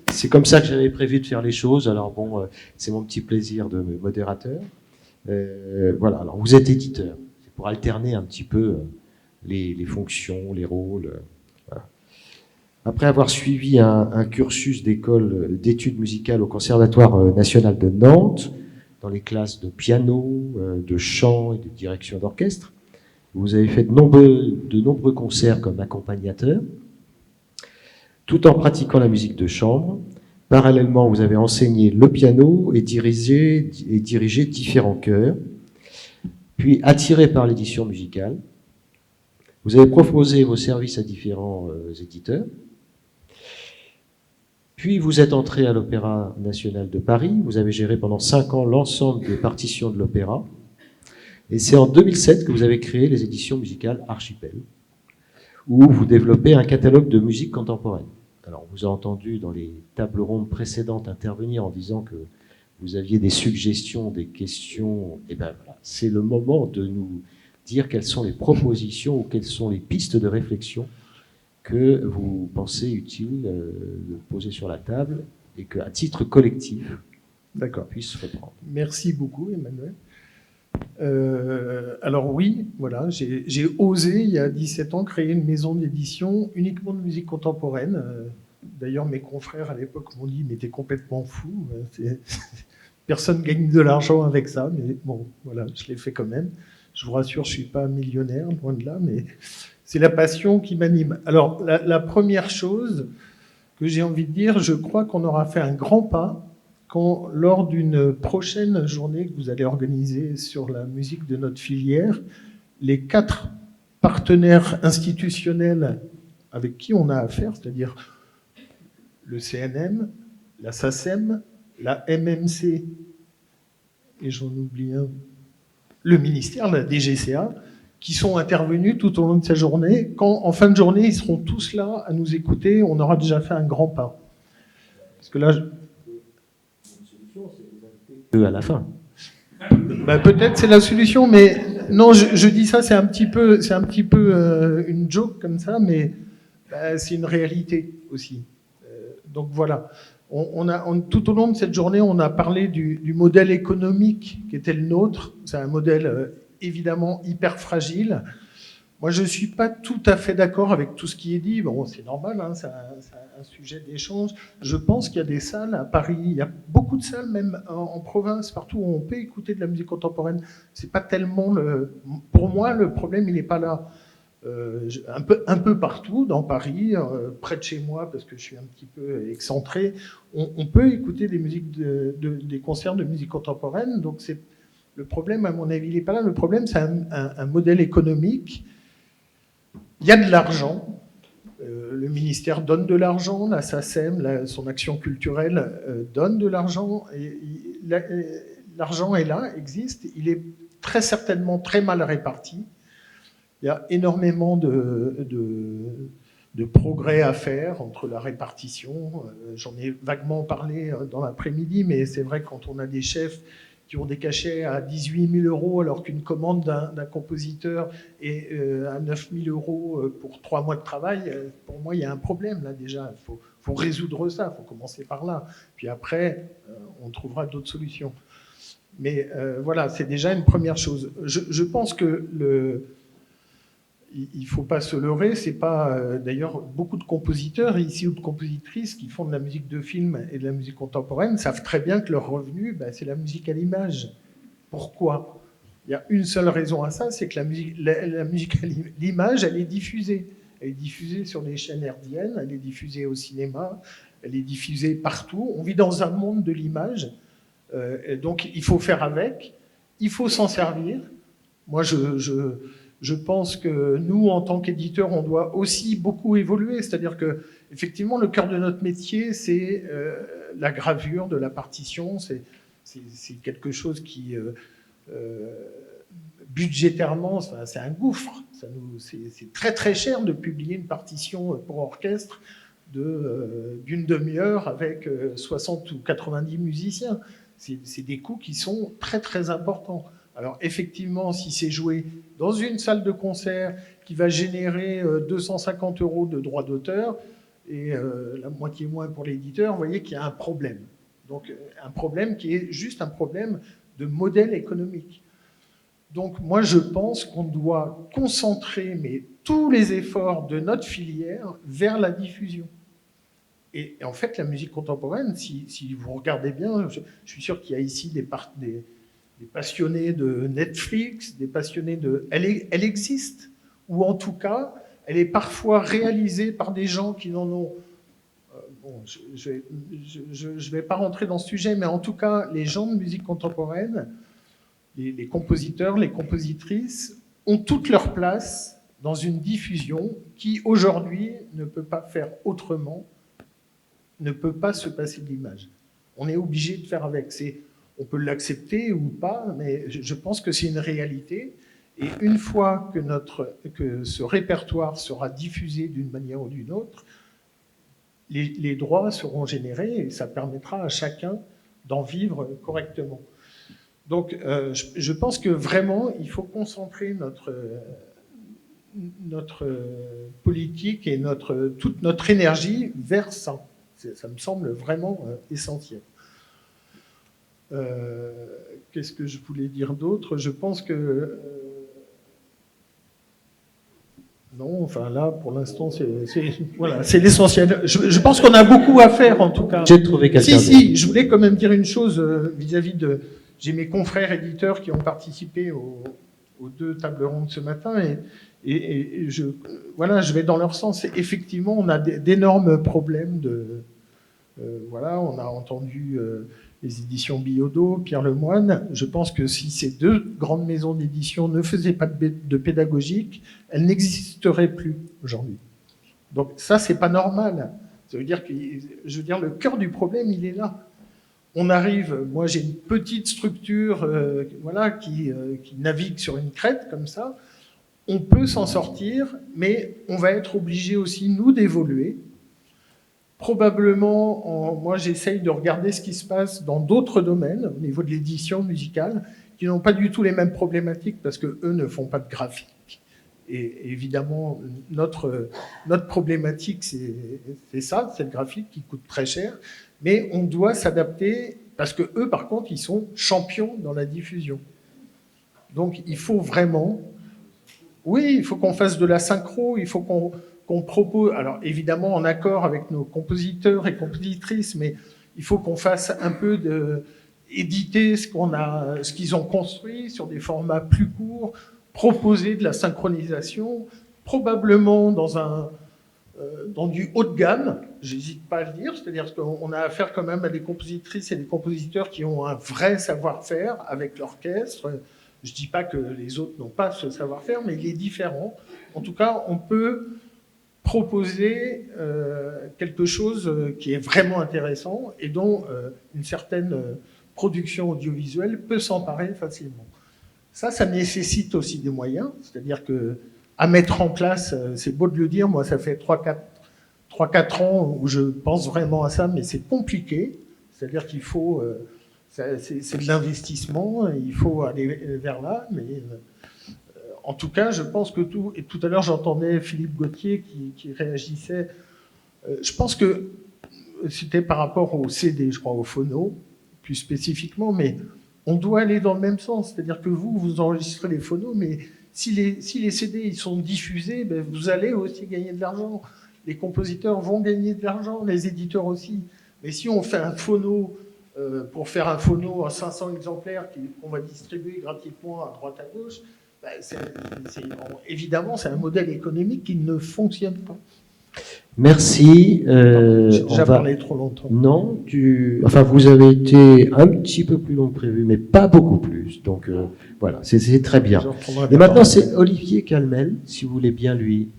C'est comme ça que j'avais prévu de faire les choses. Alors bon, c'est mon petit plaisir de modérateur. Voilà, alors vous êtes éditeur. C'est pour alterner un petit peu... les fonctions, les rôles. Voilà. Après avoir suivi un cursus d'études musicales au Conservatoire national de Nantes, dans les classes de piano, de chant et de direction d'orchestre, vous avez fait de nombreux concerts comme accompagnateur, tout en pratiquant la musique de chambre. Parallèlement, vous avez enseigné le piano et dirigé différents chœurs. Puis, attiré par l'édition musicale, vous avez proposé vos services à différents éditeurs. Puis vous êtes entré à l'Opéra national de Paris. Vous avez géré pendant 5 ans l'ensemble des partitions de l'opéra. Et c'est en 2007 que vous avez créé les éditions musicales Archipel, où vous développez un catalogue de musique contemporaine. Alors, on vous a entendu dans les tables rondes précédentes intervenir en disant que vous aviez des suggestions, des questions. Et bien voilà, c'est le moment de nous dire quelles sont les propositions ou quelles sont les pistes de réflexion que vous pensez utile de poser sur la table et qu'à titre collectif, on puisse reprendre. Merci beaucoup, Emmanuel. Alors oui, voilà, j'ai osé, il y a 17 ans, créer une maison d'édition uniquement de musique contemporaine. D'ailleurs, mes confrères à l'époque m'ont dit « mais t'es complètement fou, personne ne gagne de l'argent avec ça », mais bon, voilà, je l'ai fait quand même. Je vous rassure, je ne suis pas millionnaire, loin de là, mais c'est la passion qui m'anime. Alors, la première chose que j'ai envie de dire, je crois qu'on aura fait un grand pas quand, lors d'une prochaine journée que vous allez organiser sur la musique de notre filière, les 4 partenaires institutionnels avec qui on a affaire, c'est-à-dire le CNM, la SACEM, la MMC, et j'en oublie un, le ministère, la DGCA, qui sont intervenus tout au long de cette journée. Quand, en fin de journée, ils seront tous là à nous écouter, on aura déjà fait un grand pas. Parce que là... À la fin. Bah, peut-être c'est la solution, mais non, je dis ça, c'est un petit peu une joke comme ça, mais bah, c'est une réalité aussi. Donc voilà. Tout au long de cette journée, on a parlé du modèle économique qui était le nôtre. C'est un modèle évidemment hyper fragile. Moi, je ne suis pas tout à fait d'accord avec tout ce qui est dit. Bon, c'est normal, hein, c'est un sujet d'échange. Je pense qu'il y a des salles à Paris, il y a beaucoup de salles, même en province, partout où on peut écouter de la musique contemporaine. C'est pas tellement pour moi, le problème, il n'est pas là. Un peu partout dans Paris, près de chez moi, parce que je suis un petit peu excentré, on peut écouter des musiques des concerts de musique contemporaine. Donc le problème, à mon avis, il n'est pas là. Le problème, c'est un modèle économique. Il y a de l'argent. Le ministère donne de l'argent, la SACEM, son action culturelle donne de l'argent. Et l'argent est là, existe. Il est très certainement très mal réparti. Il y a énormément de progrès à faire entre la répartition. J'en ai vaguement parlé dans l'après-midi, mais c'est vrai que quand on a des chefs qui ont des cachets à 18 000 euros, alors qu'une commande d'un compositeur est à 9 000 euros pour 3 mois de travail, pour moi, il y a un problème là déjà. Il faut résoudre ça, il faut commencer par là. Puis après, on trouvera d'autres solutions. Mais voilà, c'est déjà une première chose. Je pense que il ne faut pas se leurrer, c'est pas d'ailleurs beaucoup de compositeurs ici ou de compositrices qui font de la musique de film et de la musique contemporaine savent très bien que leur revenu, c'est la musique à l'image. Pourquoi ? Il y a une seule raison à ça, c'est que la musique à l'image, elle est diffusée. Elle est diffusée sur les chaînes hertziennes, elle est diffusée au cinéma, elle est diffusée partout. On vit dans un monde de l'image, donc il faut faire avec, il faut s'en servir. Moi, je pense que nous, en tant qu'éditeurs, on doit aussi beaucoup évoluer. C'est-à-dire que, effectivement, le cœur de notre métier, c'est la gravure de la partition. C'est quelque chose qui, budgétairement, c'est un gouffre. C'est très très cher de publier une partition pour orchestre d'une demi-heure avec 60 ou 90 musiciens. C'est des coûts qui sont très très importants. Alors effectivement, si c'est joué dans une salle de concert qui va générer 250 euros de droits d'auteur et la moitié moins pour l'éditeur, vous voyez qu'il y a un problème. Donc un problème qui est juste un problème de modèle économique. Donc moi je pense qu'on doit concentrer tous les efforts de notre filière vers la diffusion. Et en fait la musique contemporaine, si vous regardez bien, je suis sûr qu'il y a ici des passionnés de Netflix, des passionnés de... Elle existe, ou en tout cas, elle est parfois réalisée par des gens qui n'en ont... Bon, je vais pas rentrer dans ce sujet, mais en tout cas, les gens de musique contemporaine, les compositeurs, les compositrices, ont toute leur place dans une diffusion qui, aujourd'hui, ne peut pas faire autrement, ne peut pas se passer de l'image. On est obligé de faire avec. On peut l'accepter ou pas, mais je pense que c'est une réalité. Et une fois que ce répertoire sera diffusé d'une manière ou d'une autre, les droits seront générés et ça permettra à chacun d'en vivre correctement. Donc, je pense que vraiment, il faut concentrer notre politique et toute notre énergie vers ça. Ça me semble vraiment essentiel. Qu'est-ce que je voulais dire d'autre ? Je pense que... non, enfin là, pour l'instant, c'est l'essentiel. Je pense qu'on a beaucoup à faire, en tout cas. J'ai trouvé quelqu'un. Si, je voulais quand même dire une chose vis-à-vis de... J'ai mes confrères éditeurs qui ont participé aux 2 tables rondes ce matin et je vais dans leur sens. Effectivement, on a d'énormes problèmes on a entendu... les éditions Biodo, Pierre Lemoine. Je pense que si ces 2 grandes maisons d'édition ne faisaient pas de pédagogique, elles n'existeraient plus aujourd'hui. Donc ça, c'est pas normal. Ça veut dire que, le cœur du problème, il est là. On arrive, moi j'ai une petite structure qui navigue sur une crête comme ça. On peut s'en sortir, mais on va être obligé aussi, nous, d'évoluer. Probablement, moi j'essaye de regarder ce qui se passe dans d'autres domaines, au niveau de l'édition musicale, qui n'ont pas du tout les mêmes problématiques, parce qu'eux ne font pas de graphique. Et évidemment, notre problématique, c'est ça, c'est le graphique qui coûte très cher, mais on doit s'adapter, parce qu'eux, par contre, ils sont champions dans la diffusion. Donc il faut vraiment... Oui, il faut qu'on fasse de la synchro, il faut qu'on propose, alors évidemment en accord avec nos compositeurs et compositrices, mais il faut qu'on fasse un peu éditer ce qu'ils ont construit sur des formats plus courts, proposer de la synchronisation, probablement dans du haut de gamme, j'hésite pas à le dire, c'est-à-dire qu'on a affaire quand même à des compositrices et des compositeurs qui ont un vrai savoir-faire avec l'orchestre. Je dis pas que les autres n'ont pas ce savoir-faire, mais il est différent. En tout cas, on peut proposer quelque chose qui est vraiment intéressant et dont une certaine production audiovisuelle peut s'emparer facilement. Ça nécessite aussi des moyens, c'est-à-dire que à mettre en place, c'est beau de le dire, moi ça fait 3-4 ans où je pense vraiment à ça, mais c'est compliqué, c'est-à-dire qu'il faut C'est de l'investissement, il faut aller vers là, mais en tout cas, je pense que et tout à l'heure j'entendais Philippe Gauthier qui réagissait, je pense que c'était par rapport au CD, je crois, au phono, plus spécifiquement, mais on doit aller dans le même sens, c'est-à-dire que vous enregistrez les phonos, mais si les CD ils sont diffusés, ben, vous allez aussi gagner de l'argent. Les compositeurs vont gagner de l'argent, les éditeurs aussi. Mais si on fait un phono, pour faire un phono à 500 exemplaires qu'on va distribuer gratuitement à droite à gauche, ben évidemment, c'est un modèle économique qui ne fonctionne pas. Merci. J'ai déjà parlé trop longtemps. Non, enfin, vous avez été un petit peu plus long que prévu, mais pas beaucoup plus. Donc voilà, c'est très bien. Et maintenant, c'est Olivier Calmel, si vous voulez bien lui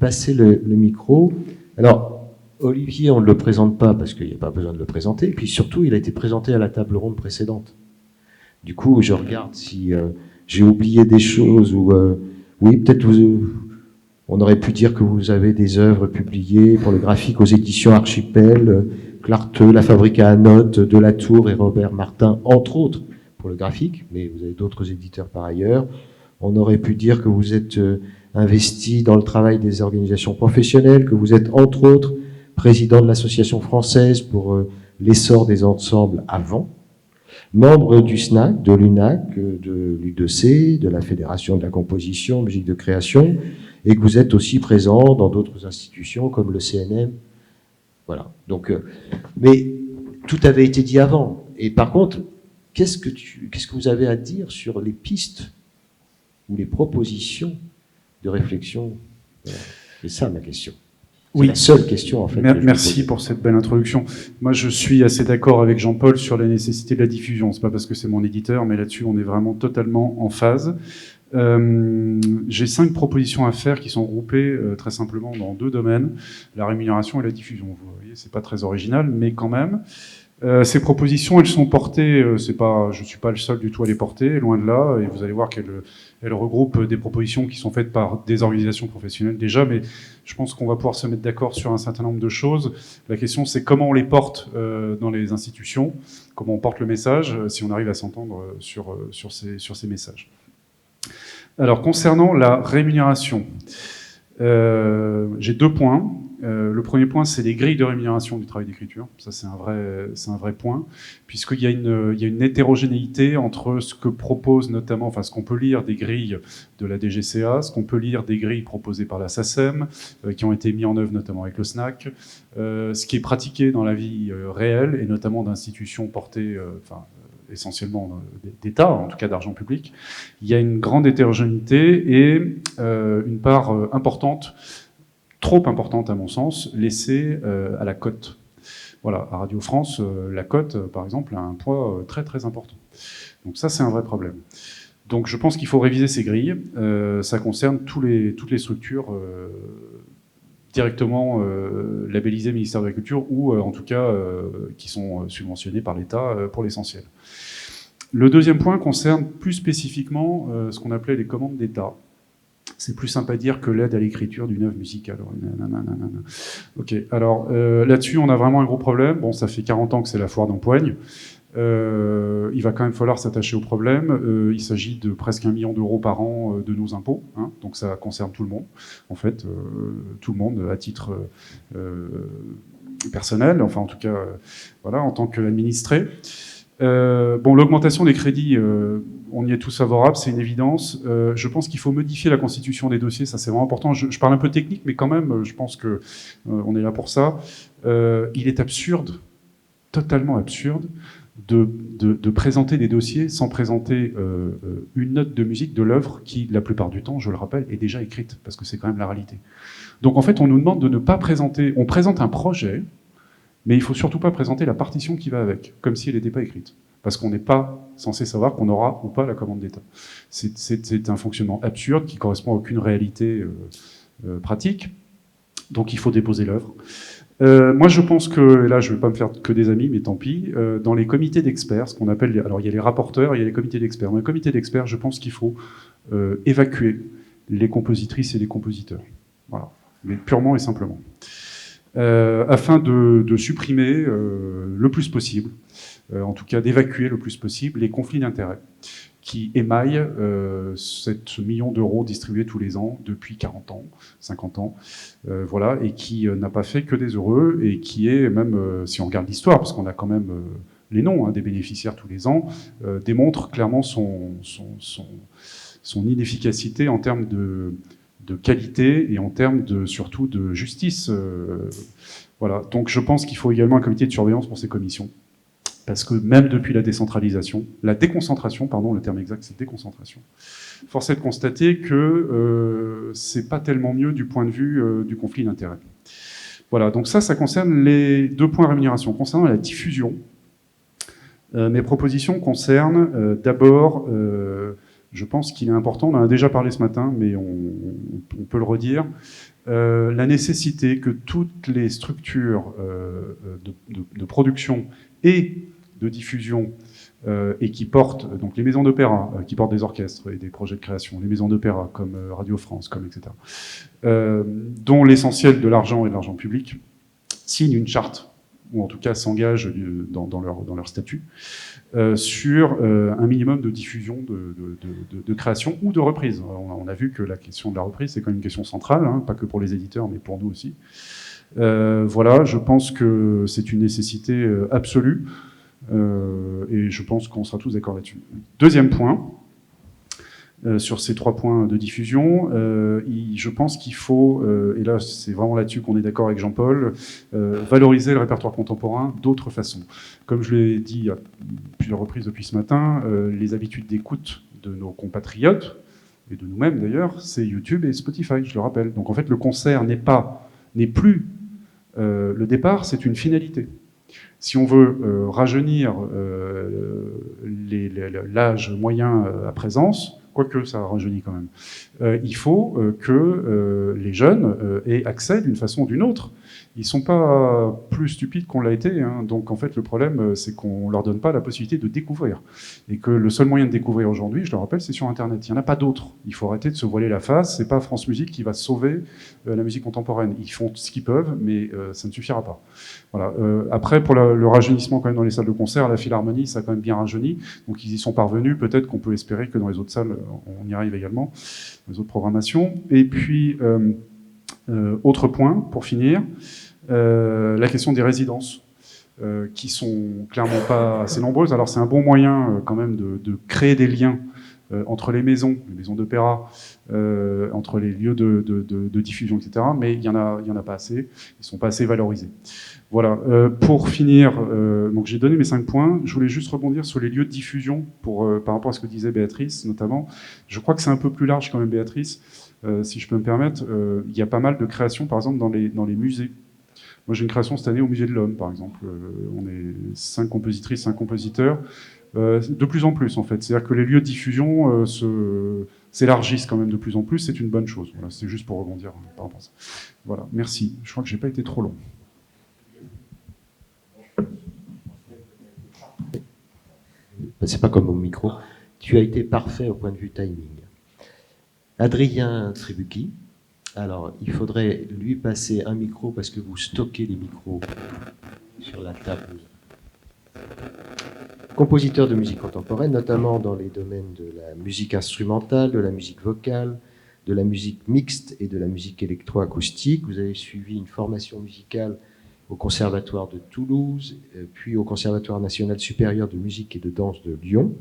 passer le micro. Alors, Olivier, on ne le présente pas parce qu'il n'y a pas besoin de le présenter. Et puis surtout, il a été présenté à la table ronde précédente. Du coup, je regarde si j'ai oublié des choses ou oui, peut-être on aurait pu dire que vous avez des œuvres publiées pour le graphique aux éditions Archipel, Clarteux, La Fabrique à Notes, Delatour et Robert Martin, entre autres, pour le graphique, mais vous avez d'autres éditeurs par ailleurs. On aurait pu dire que vous êtes investi dans le travail des organisations professionnelles, que vous êtes, entre autres, président de l'Association française pour l'essor des ensembles avant, membre du SNAC, de l'UNAC, de l'U2C, de la Fédération de la composition, musique de création, et que vous êtes aussi présent dans d'autres institutions comme le CNM. Voilà. Donc, mais tout avait été dit avant. Et par contre, qu'est-ce que vous avez à dire sur les pistes ou les propositions de réflexion? Voilà. C'est ça ma question. C'est la seule question, en fait. Merci pour cette belle introduction. Moi, je suis assez d'accord avec Jean-Paul sur la nécessité de la diffusion. C'est pas parce que c'est mon éditeur, mais là-dessus, on est vraiment totalement en phase. J'ai 5 propositions à faire qui sont groupées très simplement dans 2 domaines, la rémunération et la diffusion. Vous voyez, c'est pas très original, mais quand même. Ces propositions, elles sont portées, je suis pas le seul du tout à les porter, loin de là, et vous allez voir qu'elles regroupent des propositions qui sont faites par des organisations professionnelles déjà, mais je pense qu'on va pouvoir se mettre d'accord sur un certain nombre de choses. La question, c'est comment on les porte dans les institutions, comment on porte le message, si on arrive à s'entendre sur ces messages. Alors, concernant la rémunération, j'ai 2 points. Le premier point, c'est les grilles de rémunération du travail d'écriture. Ça, c'est un vrai point, puisqu'il y a une hétérogénéité entre ce que propose notamment, enfin, ce qu'on peut lire des grilles de la DGCA, ce qu'on peut lire des grilles proposées par la SACEM, qui ont été mis en œuvre notamment avec le SNAC, ce qui est pratiqué dans la vie réelle, et notamment d'institutions portées, essentiellement d'État, en tout cas d'argent public. Il y a une grande hétérogénéité et une part importante, trop importante à mon sens, laissée à la cote. Voilà, à Radio France, la cote, par exemple, a un poids très très important. Donc ça, c'est un vrai problème. Donc je pense qu'il faut réviser ces grilles. Ça concerne toutes les structures directement labellisées ministère de l'Agriculture ou en tout cas qui sont subventionnées par l'État pour l'essentiel. Le deuxième point concerne plus spécifiquement ce qu'on appelait les commandes d'État. C'est plus simple à dire que l'aide à l'écriture d'une œuvre musicale. Ok, alors là-dessus, on a vraiment un gros problème. Bon, ça fait 40 ans que c'est la foire d'empoigne. Il va quand même falloir s'attacher au problème. Il s'agit de presque 1 million d'euros par an de nos impôts, hein, donc ça concerne tout le monde, en fait, tout le monde à titre personnel, enfin en tout cas, voilà, en tant qu'administré. Bon, l'augmentation des crédits, on y est tous favorables, c'est une évidence. Je pense qu'il faut modifier la constitution des dossiers, ça c'est vraiment important. Je parle un peu technique, mais quand même, je pense que on est là pour ça. Il est absurde, totalement absurde, de présenter des dossiers sans présenter une note de musique de l'œuvre qui, la plupart du temps, je le rappelle, est déjà écrite, parce que c'est quand même la réalité. Donc en fait, on nous demande de ne pas présenter... On présente un projet, mais il ne faut surtout pas présenter la partition qui va avec, comme si elle n'était pas écrite. Parce qu'on n'est pas censé savoir qu'on aura ou pas la commande d'État. C'est un fonctionnement absurde qui ne correspond à aucune réalité pratique. Donc il faut déposer l'œuvre. Moi je pense que, et là je ne vais pas me faire que des amis, mais tant pis, dans les comités d'experts, ce qu'on appelle, alors il y a les rapporteurs, il y a les comités d'experts. Dans les comités d'experts, je pense qu'il faut évacuer les compositrices et les compositeurs. Voilà, mais purement et simplement. Afin de supprimer le plus possible en tout cas d'évacuer le plus possible les conflits d'intérêts qui émaillent 7 millions d'euros distribués tous les ans depuis 40 ans, 50 ans, voilà, et qui n'a pas fait que des heureux, et qui est même, si on regarde l'histoire, parce qu'on a quand même les noms des bénéficiaires tous les ans, démontre clairement son inefficacité en termes de qualité et en termes surtout de justice. Voilà. Donc je pense qu'il faut également un comité de surveillance pour ces commissions. Parce que même depuis la déconcentration, pardon, le terme exact c'est déconcentration, force est de constater que c'est pas tellement mieux du point de vue du conflit d'intérêts. Voilà, donc ça concerne les 2 points rémunération. Concernant la diffusion, mes propositions concernent d'abord, je pense qu'il est important, on en a déjà parlé ce matin, mais on peut le redire, la nécessité que toutes les structures de production et de diffusion et qui portent, donc les maisons d'opéra, qui portent des orchestres et des projets de création, les maisons d'opéra comme Radio France, comme etc., dont l'essentiel de l'argent est de l'argent public, signent une charte, ou en tout cas s'engagent dans leur statut, sur un minimum de diffusion, de création ou de reprise. On a vu que la question de la reprise, c'est quand même une question centrale, pas que pour les éditeurs, mais pour nous aussi. Voilà, je pense que c'est une nécessité absolue, et je pense qu'on sera tous d'accord là-dessus. Deuxième point, sur ces 3 points de diffusion, je pense qu'il faut, et là c'est vraiment là-dessus qu'on est d'accord avec Jean-Paul, valoriser le répertoire contemporain d'autres façons. Comme je l'ai dit à plusieurs reprises depuis ce matin, les habitudes d'écoute de nos compatriotes, et de nous-mêmes d'ailleurs, c'est YouTube et Spotify, je le rappelle. Donc en fait le concert n'est plus le départ, c'est une finalité. Si on veut rajeunir l'âge moyen à présence, quoique ça rajeunit quand même, il faut que les jeunes aient accès d'une façon ou d'une autre. Ils ne sont pas plus stupides qu'on l'a été, donc en fait le problème c'est qu'on ne leur donne pas la possibilité de découvrir. Et que le seul moyen de découvrir aujourd'hui, je le rappelle, c'est sur Internet. Il n'y en a pas d'autre. Il faut arrêter de se voiler la face. C'est pas France Musique qui va sauver la musique contemporaine. Ils font ce qu'ils peuvent, mais ça ne suffira pas. Voilà. Après, pour le rajeunissement quand même dans les salles de concert, la Philharmonie, ça a quand même bien rajeuni. Donc ils y sont parvenus. Peut-être qu'on peut espérer que dans les autres salles, on y arrive également, les autres programmations. Et puis, autre point, pour finir, la question des résidences, qui sont clairement pas assez nombreuses. Alors c'est un bon moyen quand même de créer des liens entre les maisons d'opéra, entre les lieux de diffusion, etc. Mais il y en a pas assez. Ils sont pas assez valorisés. Voilà. Pour finir, donc j'ai donné mes 5 points. Je voulais juste rebondir sur les lieux de diffusion par rapport à ce que disait Béatrice, notamment. Je crois que c'est un peu plus large quand même, Béatrice, si je peux me permettre. Il y a pas mal de créations, par exemple, dans les musées. Moi, j'ai une création cette année au Musée de l'Homme, par exemple. On est 5 compositrices, 5 compositeurs. De plus en plus, en fait. C'est-à-dire que les lieux de diffusion s'élargissent quand même de plus en plus. C'est une bonne chose. Voilà, c'est juste pour rebondir par rapport à ça. Voilà, merci. Je crois que j'ai pas été trop long. C'est pas comme au micro. Tu as été parfait au point de vue timing. Adrien Tribucchi. Alors, il faudrait lui passer un micro parce que vous stockez les micros sur la table. Compositeur de musique contemporaine, notamment dans les domaines de la musique instrumentale, de la musique vocale, de la musique mixte et de la musique électroacoustique. Vous avez suivi une formation musicale au Conservatoire de Toulouse, puis au Conservatoire national supérieur de musique et de danse de Lyon.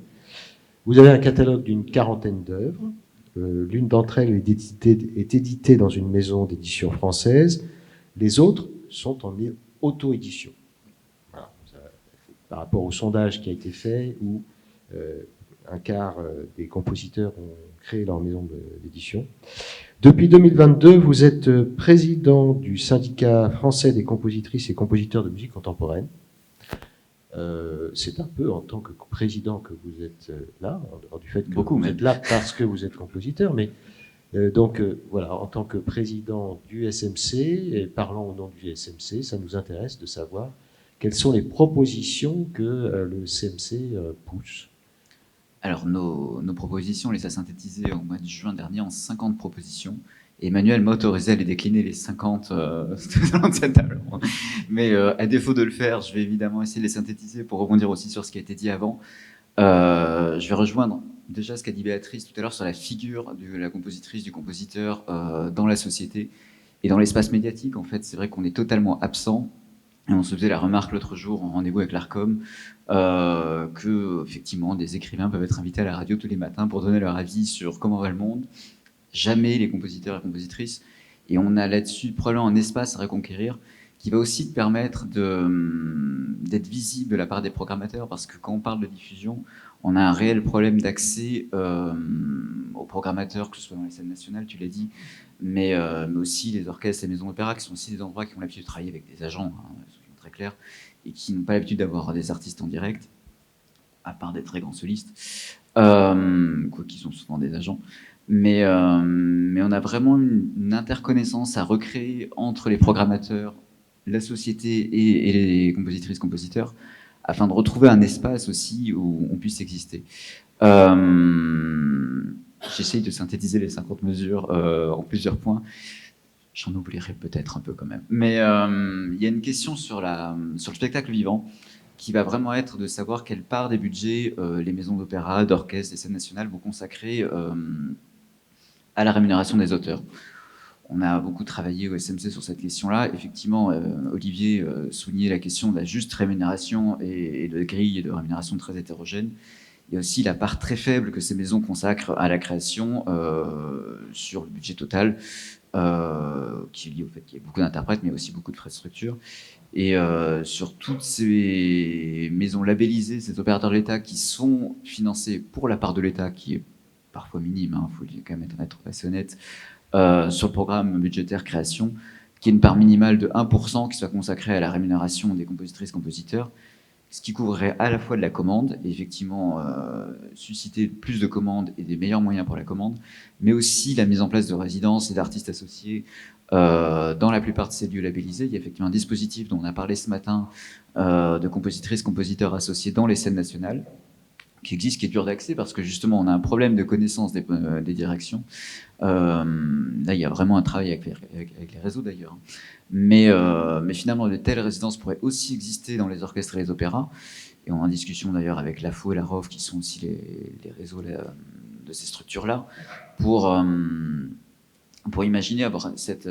Vous avez un catalogue d'une 40aine d'œuvres. L'une d'entre elles est éditée dans une maison d'édition française. Les autres sont en auto-édition. Voilà. Par rapport au sondage qui a été fait, où un quart des compositeurs ont créé leur maison d'édition. Depuis 2022, vous êtes président du syndicat français des compositrices et compositeurs de musique contemporaine. C'est un peu en tant que président que vous êtes là, en dehors du fait que vous êtes là parce que vous êtes compositeur, mais donc voilà, en tant que président du SMC, et parlant au nom du SMC, ça nous intéresse de savoir quelles sont les propositions que le CMC pousse. Alors nos propositions, on les a synthétisées au mois de juin dernier en 50 propositions Emmanuel m'a autorisé à les décliner les 50 dans cette table ronde. Mais à défaut de le faire, je vais évidemment essayer de les synthétiser pour rebondir aussi sur ce qui a été dit avant. Je vais rejoindre déjà ce qu'a dit Béatrice tout à l'heure sur la figure de la compositrice, du compositeur dans la société et dans l'espace médiatique. En fait, c'est vrai qu'on est totalement absent. Et on se faisait la remarque l'autre jour en rendez-vous avec l'ARCOM que, effectivement, des écrivains peuvent être invités à la radio tous les matins pour donner leur avis sur comment va le monde. Jamais les compositeurs et compositrices. Et on a là-dessus probablement un espace à reconquérir qui va aussi te permettre d'être visible de la part des programmateurs, parce que quand on parle de diffusion, on a un réel problème d'accès aux programmateurs, que ce soit dans les scènes nationales, tu l'as dit, mais aussi les orchestres et les maisons d'opéra, qui sont aussi des endroits qui ont l'habitude de travailler avec des agents, soyons très clairs, et qui n'ont pas l'habitude d'avoir des artistes en direct, à part des très grands solistes, quoi qu'ils sont souvent des agents. Mais on a vraiment une interconnaissance à recréer entre les programmateurs, la société et les compositrices-compositeurs, afin de retrouver un espace aussi où on puisse exister. J'essaye de synthétiser les 50 mesures en plusieurs points. J'en oublierai peut-être un peu quand même. Mais il y a une question sur le spectacle vivant qui va vraiment être de savoir quelle part des budgets les maisons d'opéra, d'orchestre, des scènes nationales vont consacrer à la rémunération des auteurs. On a beaucoup travaillé au SMC sur cette question-là. Effectivement, Olivier soulignait la question de la juste rémunération et de grille de rémunération très hétérogène. Il y a aussi la part très faible que ces maisons consacrent à la création sur le budget total, qui est lié au fait qu'il y a beaucoup d'interprètes, mais aussi beaucoup de frais de structure. Et sur toutes ces maisons labellisées, ces opérateurs de l'État qui sont financés pour la part de l'État, qui est parfois minime, il faut quand même être assez honnête, sur le programme budgétaire création, qui est une part minimale de 1% qui soit consacrée à la rémunération des compositrices-compositeurs, ce qui couvrirait à la fois de la commande, et effectivement susciter plus de commandes et des meilleurs moyens pour la commande, mais aussi la mise en place de résidences et d'artistes associés dans la plupart de ces lieux labellisés. Il y a effectivement un dispositif dont on a parlé ce matin de compositrices-compositeurs associés dans les scènes nationales, qui existe, qui est dur d'accès, parce que justement on a un problème de connaissance des directions. Là il y a vraiment un travail avec les réseaux d'ailleurs. Mais finalement de telles résidences pourraient aussi exister dans les orchestres et les opéras. Et on est en discussion d'ailleurs avec l'AFO et la ROF, qui sont aussi les réseaux de ces structures-là, pour imaginer avoir cette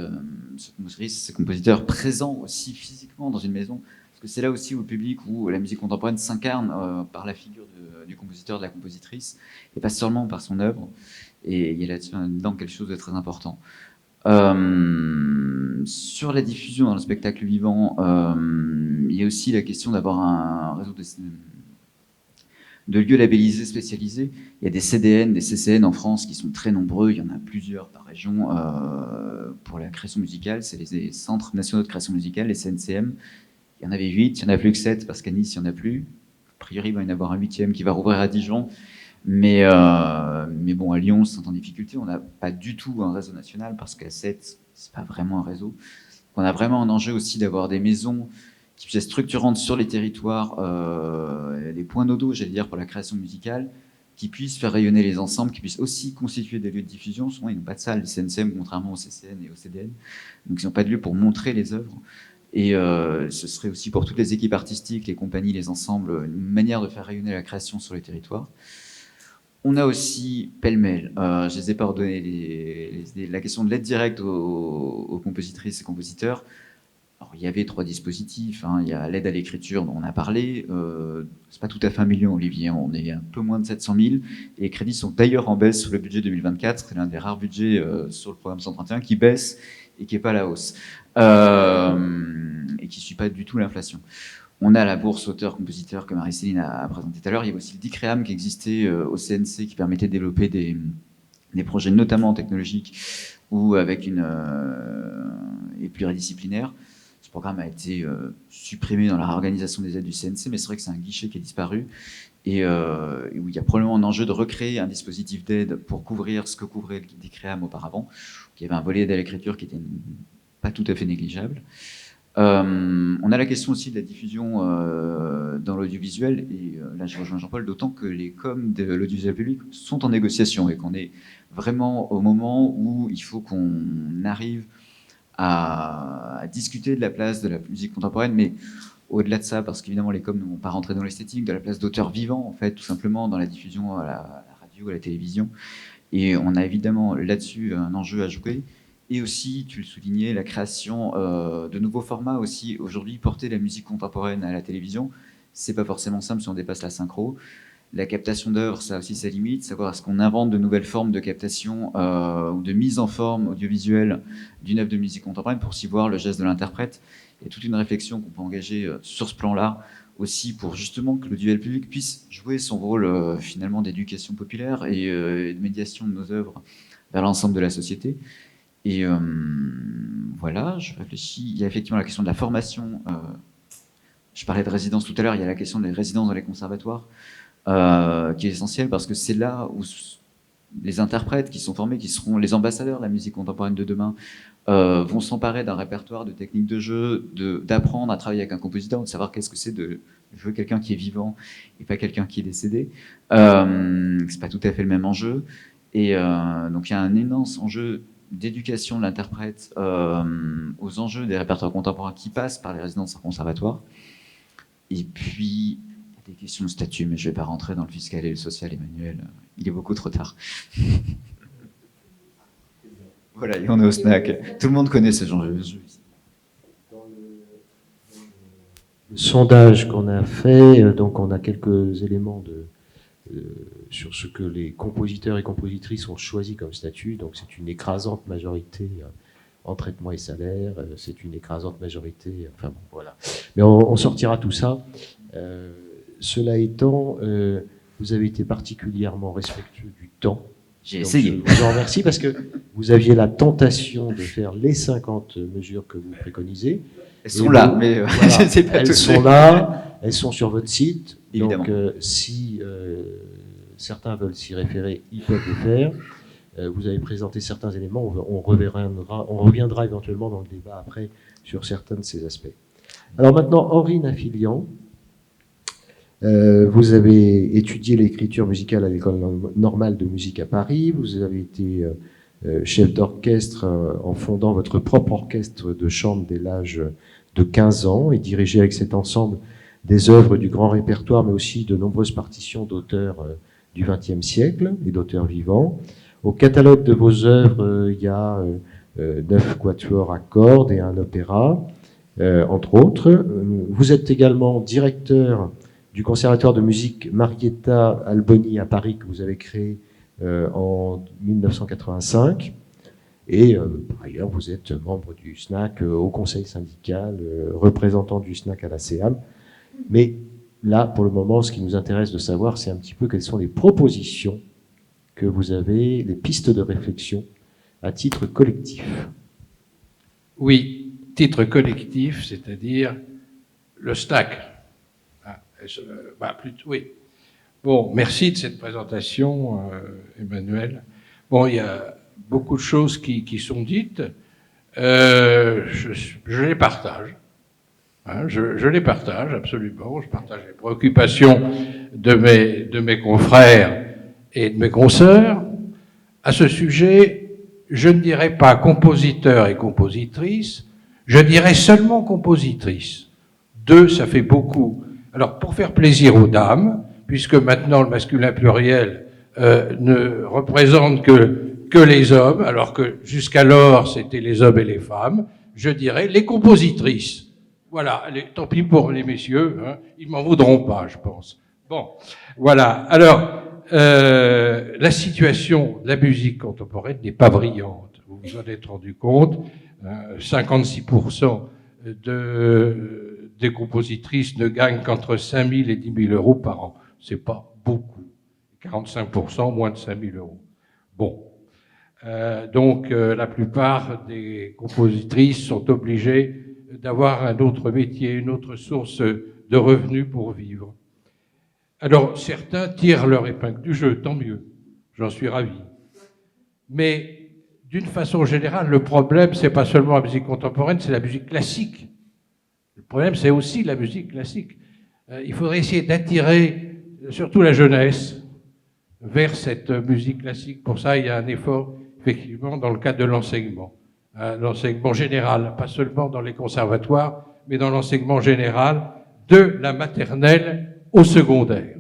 ces compositeurs présents aussi physiquement dans une maison. Parce que c'est là aussi où le public, où la musique contemporaine s'incarne par la figure du compositeur, de la compositrice, et pas seulement par son œuvre. Et il y a là-dedans quelque chose de très important. Sur la diffusion dans le spectacle vivant, il y a aussi la question d'avoir un réseau de lieux labellisés, spécialisés. Il y a des CDN, des CCN en France qui sont très nombreux. Il y en a plusieurs par région pour la création musicale. C'est les Centres Nationaux de Création Musicale, les CNCM. Il y en avait 8, il n'y en a plus que 7 parce qu'à Nice, il n'y en a plus. A priori, il va y en avoir un 8e qui va rouvrir à Dijon. Mais bon, à Lyon, c'est en difficulté. On n'a pas du tout un réseau national parce qu'à 7, c'est pas vraiment un réseau. On a vraiment un enjeu aussi d'avoir des maisons qui puissent être structurantes sur les territoires, des points nodaux, j'allais dire, pour la création musicale, qui puissent faire rayonner les ensembles, qui puissent aussi constituer des lieux de diffusion. Souvent, ils n'ont pas de salle, les CNCM, contrairement aux CCN et aux CDN. Donc, ils n'ont pas de lieu pour montrer les œuvres. Et ce serait aussi pour toutes les équipes artistiques, les compagnies, les ensembles, une manière de faire rayonner la création sur les territoires. On a aussi, pêle-mêle, je les ai pas redonné la question de l'aide directe aux compositrices et compositeurs. Alors, il y avait 3 dispositifs. Il y a l'aide à l'écriture dont on a parlé. C'est pas tout à fait 1 million, Olivier. On est un peu moins de 700 000. Et les crédits sont d'ailleurs en baisse sur le budget 2024. C'est l'un des rares budgets sur le programme 131 qui baisse et qui n'est pas à la hausse. Et qui ne suit pas du tout l'inflation. On a la bourse auteur-compositeur que Marie-Céline a présenté tout à l'heure. Il y a aussi le DICREAM qui existait au CNC, qui permettait de développer des projets notamment technologiques ou avec et pluridisciplinaires. Ce programme a été supprimé dans la réorganisation des aides du CNC, mais c'est vrai que c'est un guichet qui a disparu et où il y a probablement un enjeu de recréer un dispositif d'aide pour couvrir ce que couvrait le DICREAM auparavant. Il y avait un volet d'aide à l'écriture qui était pas tout à fait négligeable. On a la question aussi de la diffusion dans l'audiovisuel, et là je rejoins Jean-Paul, d'autant que les coms de l'audiovisuel public sont en négociation et qu'on est vraiment au moment où il faut qu'on arrive à discuter de la place de la musique contemporaine, mais au-delà de ça, parce qu'évidemment les coms ne vont pas rentrer dans l'esthétique, de la place d'auteurs vivants, en fait, tout simplement dans la diffusion à la radio, à la télévision. Et on a évidemment là-dessus un enjeu à jouer. Et aussi, tu le soulignais, la création de nouveaux formats aussi. Aujourd'hui, porter la musique contemporaine à la télévision, c'est pas forcément simple si on dépasse la synchro. La captation d'œuvres, ça a aussi sa limite. Savoir est-ce qu'on invente de nouvelles formes de captation ou de mise en forme audiovisuelle d'une œuvre de musique contemporaine pour s'y voir le geste de l'interprète. Il y a toute une réflexion qu'on peut engager sur ce plan-là aussi pour justement que l'audiovisuel public puisse jouer son rôle finalement d'éducation populaire et de médiation de nos œuvres vers l'ensemble de la société. Et voilà, je réfléchis. Il y a effectivement la question de la formation. Je parlais de résidence tout à l'heure. Il y a la question des résidences dans les conservatoires qui est essentielle parce que c'est là où les interprètes qui sont formés, qui seront les ambassadeurs de la musique contemporaine de demain, vont s'emparer d'un répertoire de techniques de jeu, d'apprendre à travailler avec un compositeur, de savoir qu'est-ce que c'est de jouer quelqu'un qui est vivant et pas quelqu'un qui est décédé. C'est pas tout à fait le même enjeu. Et donc il y a un immense enjeu d'éducation de l'interprète aux enjeux des répertoires contemporains qui passent par les résidences en conservatoire. Et puis, il y a des questions de statut, mais je ne vais pas rentrer dans le fiscal et le social, Emmanuel. Il est beaucoup trop tard. Voilà, et on est au snack. Tout le monde connaît ce genre de jeu. Le sondage qu'on a fait, donc on a quelques éléments sur ce que les compositeurs et compositrices ont choisi comme statut. Donc c'est une écrasante majorité en traitement et salaire, c'est une écrasante majorité, enfin bon, voilà. Mais on sortira tout ça. Cela étant, vous avez été particulièrement respectueux du temps. J'ai essayé. Je vous en remercie parce que vous aviez la tentation de faire les 50 mesures que vous préconisez. Elles sont là, mais voilà, je ne sais pas elles toutes. sont là, elles sont sur votre site. Évidemment. Donc si certains veulent s'y référer, ils peuvent le faire. Vous avez présenté certains éléments, on reviendra éventuellement dans le débat après sur certains de ces aspects. Alors maintenant, Henri Nafilian, vous avez étudié l'écriture musicale à l'École normale de musique à Paris, vous avez été chef d'orchestre en fondant votre propre orchestre de chambre dès l'âge de 15 ans et dirigé avec cet ensemble des œuvres du grand répertoire, mais aussi de nombreuses partitions d'auteurs du XXe siècle et d'auteurs vivants. Au catalogue de vos œuvres, il y a 9 quatuors à cordes et un opéra, entre autres. Vous êtes également directeur du Conservatoire de musique Marietta Alboni à Paris, que vous avez créé en 1985. Et par ailleurs, vous êtes membre du SNAC au conseil syndical, représentant du SNAC à la CEAM. Mais là, pour le moment, ce qui nous intéresse de savoir, c'est un petit peu quelles sont les propositions que vous avez, les pistes de réflexion à titre collectif. Oui, titre collectif, c'est-à-dire le SNAC. Oui. Bon, merci de cette présentation, Emmanuel. Bon, il y a beaucoup de choses qui sont dites. Je les partage. Je les partage, absolument. Je partage les préoccupations de mes confrères et de mes consoeurs. À ce sujet, je ne dirais pas compositeur et compositrice, je dirais seulement compositrice. 2, ça fait beaucoup. Alors, pour faire plaisir aux dames, puisque maintenant le masculin pluriel ne représente que les hommes, alors que jusqu'alors c'était les hommes et les femmes, je dirais les compositrices. Voilà, tant pis pour les messieurs, hein, ils m'en voudront pas, je pense. Bon, voilà. Alors, la situation de la musique contemporaine n'est pas brillante. Vous vous en êtes rendu compte. 56% des compositrices ne gagnent qu'entre 5 000 et 10 000 euros par an. C'est pas beaucoup. 45%, moins de 5 000 euros. Bon. Donc, la plupart des compositrices sont obligées d'avoir un autre métier, une autre source de revenus pour vivre. Alors, certains tirent leur épingle du jeu, tant mieux. J'en suis ravi. Mais, d'une façon générale, le problème, c'est pas seulement la musique contemporaine, c'est la musique classique. Le problème, c'est aussi la musique classique. Il faudrait essayer d'attirer surtout la jeunesse vers cette musique classique. Pour ça, il y a un effort, effectivement, dans le cadre de l'enseignement. L'enseignement général, pas seulement dans les conservatoires, mais dans l'enseignement général, de la maternelle au secondaire.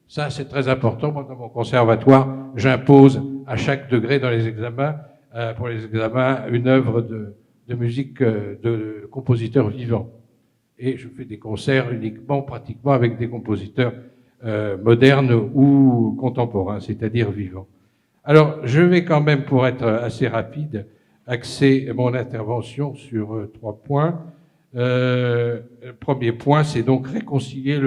Ça, c'est très important. Moi, dans mon conservatoire, j'impose à chaque degré dans les examens, pour les examens, une œuvre de musique de compositeurs vivants. Et je fais des concerts uniquement, pratiquement, avec des compositeurs modernes ou contemporains, c'est-à-dire vivants. Alors, je vais quand même, pour être assez rapide, axer mon intervention sur 3 points. Le premier point, c'est donc réconcilier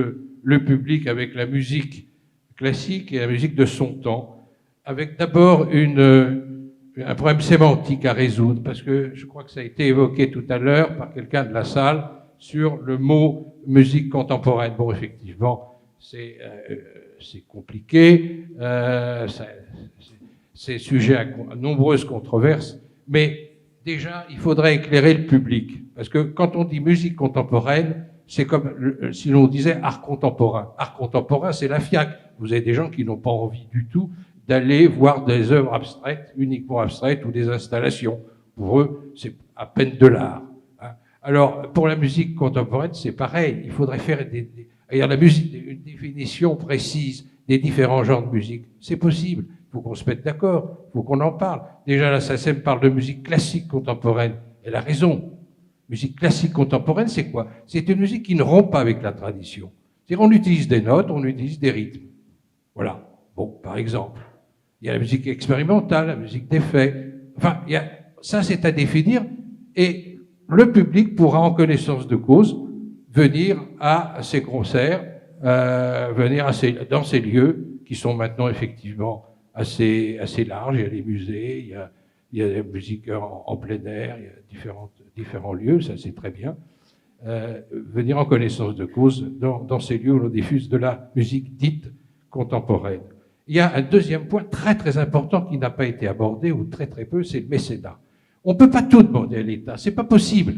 le public avec la musique classique et la musique de son temps, avec d'abord un problème sémantique à résoudre, parce que je crois que ça a été évoqué tout à l'heure par quelqu'un de la salle sur le mot musique contemporaine. Bon, effectivement, c'est compliqué, c'est sujet à nombreuses controverses, mais déjà, il faudrait éclairer le public, parce que quand on dit musique contemporaine, c'est comme si l'on disait art contemporain. Art contemporain, c'est la FIAC. Vous avez des gens qui n'ont pas envie du tout d'aller voir des œuvres abstraites, uniquement abstraites, ou des installations. Pour eux, c'est à peine de l'art. Alors, pour la musique contemporaine, c'est pareil. Il faudrait faire la musique, une définition précise des différents genres de musique. C'est possible. Il faut qu'on se mette d'accord. Il faut qu'on en parle. Déjà, la SACEM parle de musique classique contemporaine. Elle a raison. Musique classique contemporaine, c'est quoi? C'est une musique qui ne rompt pas avec la tradition. C'est-à-dire, on utilise des notes, on utilise des rythmes. Voilà. Bon, par exemple. Il y a la musique expérimentale, la musique d'effet. Enfin, ça, c'est à définir. Et le public pourra, en connaissance de cause, venir à ces concerts, venir dans ces lieux qui sont maintenant effectivement assez larges. Il y a les musées, il y a la musique en plein air, il y a différents lieux, ça c'est très bien. Venir en connaissance de cause dans ces lieux où l'on diffuse de la musique dite contemporaine. Il y a un deuxième point très très important qui n'a pas été abordé, ou très très peu, c'est le mécénat. On ne peut pas tout demander à l'État, c'est pas possible.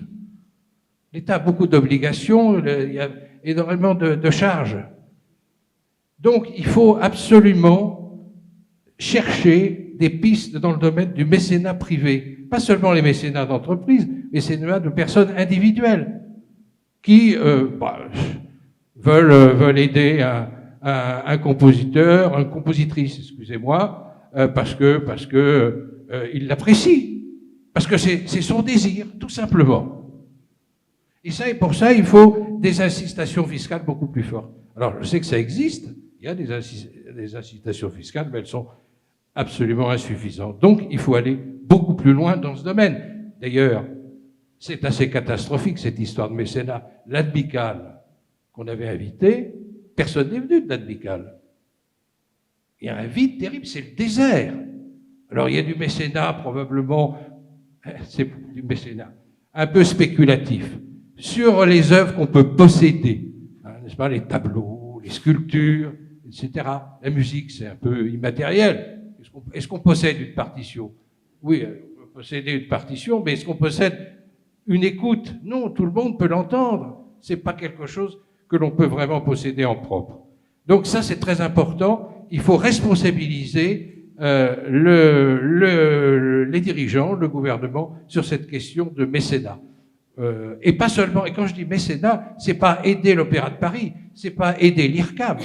L'État a beaucoup d'obligations, il y a énormément de charges. Donc il faut absolument chercher des pistes dans le domaine du mécénat privé. Pas seulement les mécénats d'entreprises, mais mécénats de personnes individuelles qui veulent aider un compositeur, une compositrice, excusez-moi, parce que il l'apprécie. Parce que c'est son désir, tout simplement. Et pour ça, il faut des incitations fiscales beaucoup plus fortes. Alors, je sais que ça existe, il y a des incitations fiscales, mais elles sont absolument insuffisantes. Donc, il faut aller beaucoup plus loin dans ce domaine. D'ailleurs, c'est assez catastrophique, cette histoire de mécénat. L'ADMICAL, qu'on avait invité, personne n'est venu de l'ADMICAL. Il y a un vide terrible, c'est le désert. Alors, il y a du mécénat, probablement, c'est du mécénat un peu spéculatif, sur les œuvres qu'on peut posséder, n'est-ce pas, les tableaux, les sculptures, etc. La musique, c'est un peu immatériel. Est-ce qu'on possède une partition? Oui, on peut posséder une partition, mais est-ce qu'on possède une écoute? Non, tout le monde peut l'entendre. C'est pas quelque chose que l'on peut vraiment posséder en propre. Donc ça, c'est très important. Il faut responsabiliser les dirigeants, le gouvernement, sur cette question de mécénat. Et pas seulement, et quand je dis mécénat, c'est pas aider l'Opéra de Paris, c'est pas aider l'IRCAM.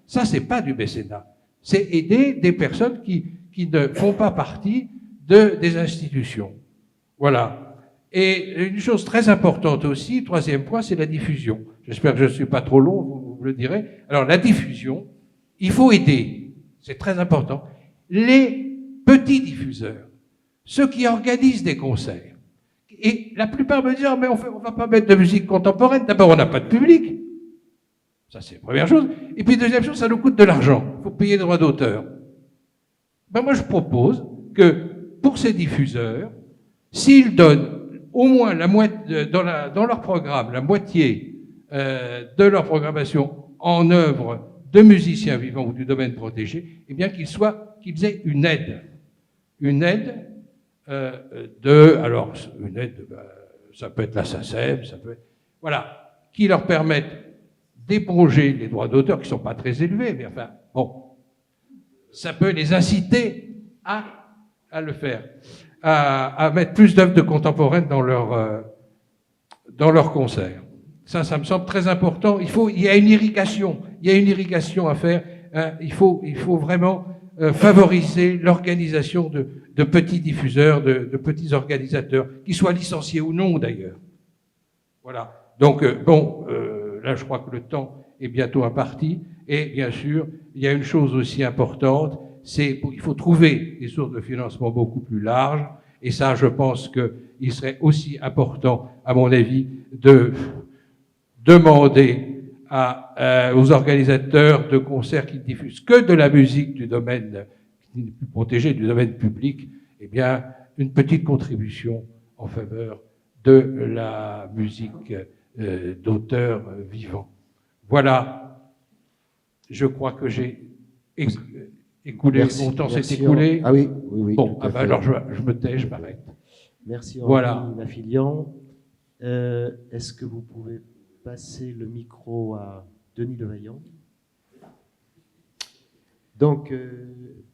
Ça, c'est pas du mécénat. C'est aider des personnes qui ne font pas partie des institutions. Voilà. Et une chose très importante aussi, troisième point, c'est la diffusion. J'espère que je ne suis pas trop long, vous le direz. Alors, la diffusion, il faut aider. C'est très important. Les petits diffuseurs, ceux qui organisent des concerts. Et la plupart me disent, oh, mais on va pas mettre de musique contemporaine. D'abord, on n'a pas de public. Ça, c'est la première chose. Et puis, deuxième chose, ça nous coûte de l'argent. Il faut payer les droits d'auteur. Ben, moi, je propose que, pour ces diffuseurs, s'ils donnent au moins la moitié, dans leur programme, la moitié de leur programmation en œuvre de musiciens vivants ou du domaine protégé, eh bien qu'ils aient une aide. Une aide alors, une aide, ça peut être la SACEM, ça peut être... Voilà. qui leur permettent d'éponger les droits d'auteur, qui ne sont pas très élevés, mais enfin, bon, ça peut les inciter à le faire, à mettre plus d'œuvres de contemporaines dans leur concert. Ça me semble très important. Il y a une irrigation à faire. Hein. Il faut vraiment favoriser l'organisation de petits diffuseurs, de petits organisateurs, qu'ils soient licenciés ou non d'ailleurs. Voilà. Donc, là, je crois que le temps est bientôt imparti. Et bien sûr, il y a une chose aussi importante, c'est qu'il faut trouver des sources de financement beaucoup plus larges. Et ça, je pense qu'il serait aussi important, à mon avis, de demander aux organisateurs de concerts qui ne diffusent que de la musique du domaine qui n'est plus protégé, du domaine public, eh bien, une petite contribution en faveur de la musique d'auteurs vivants. Voilà, je crois que j'ai écoulé, mon temps s'est écoulé. Ah oui, oui, oui. Bon, alors je me tais, je m'arrête. Merci Voilà. Henri Maffilian. Est-ce que vous pouvez passer le micro à Denis Levaillant? Donc,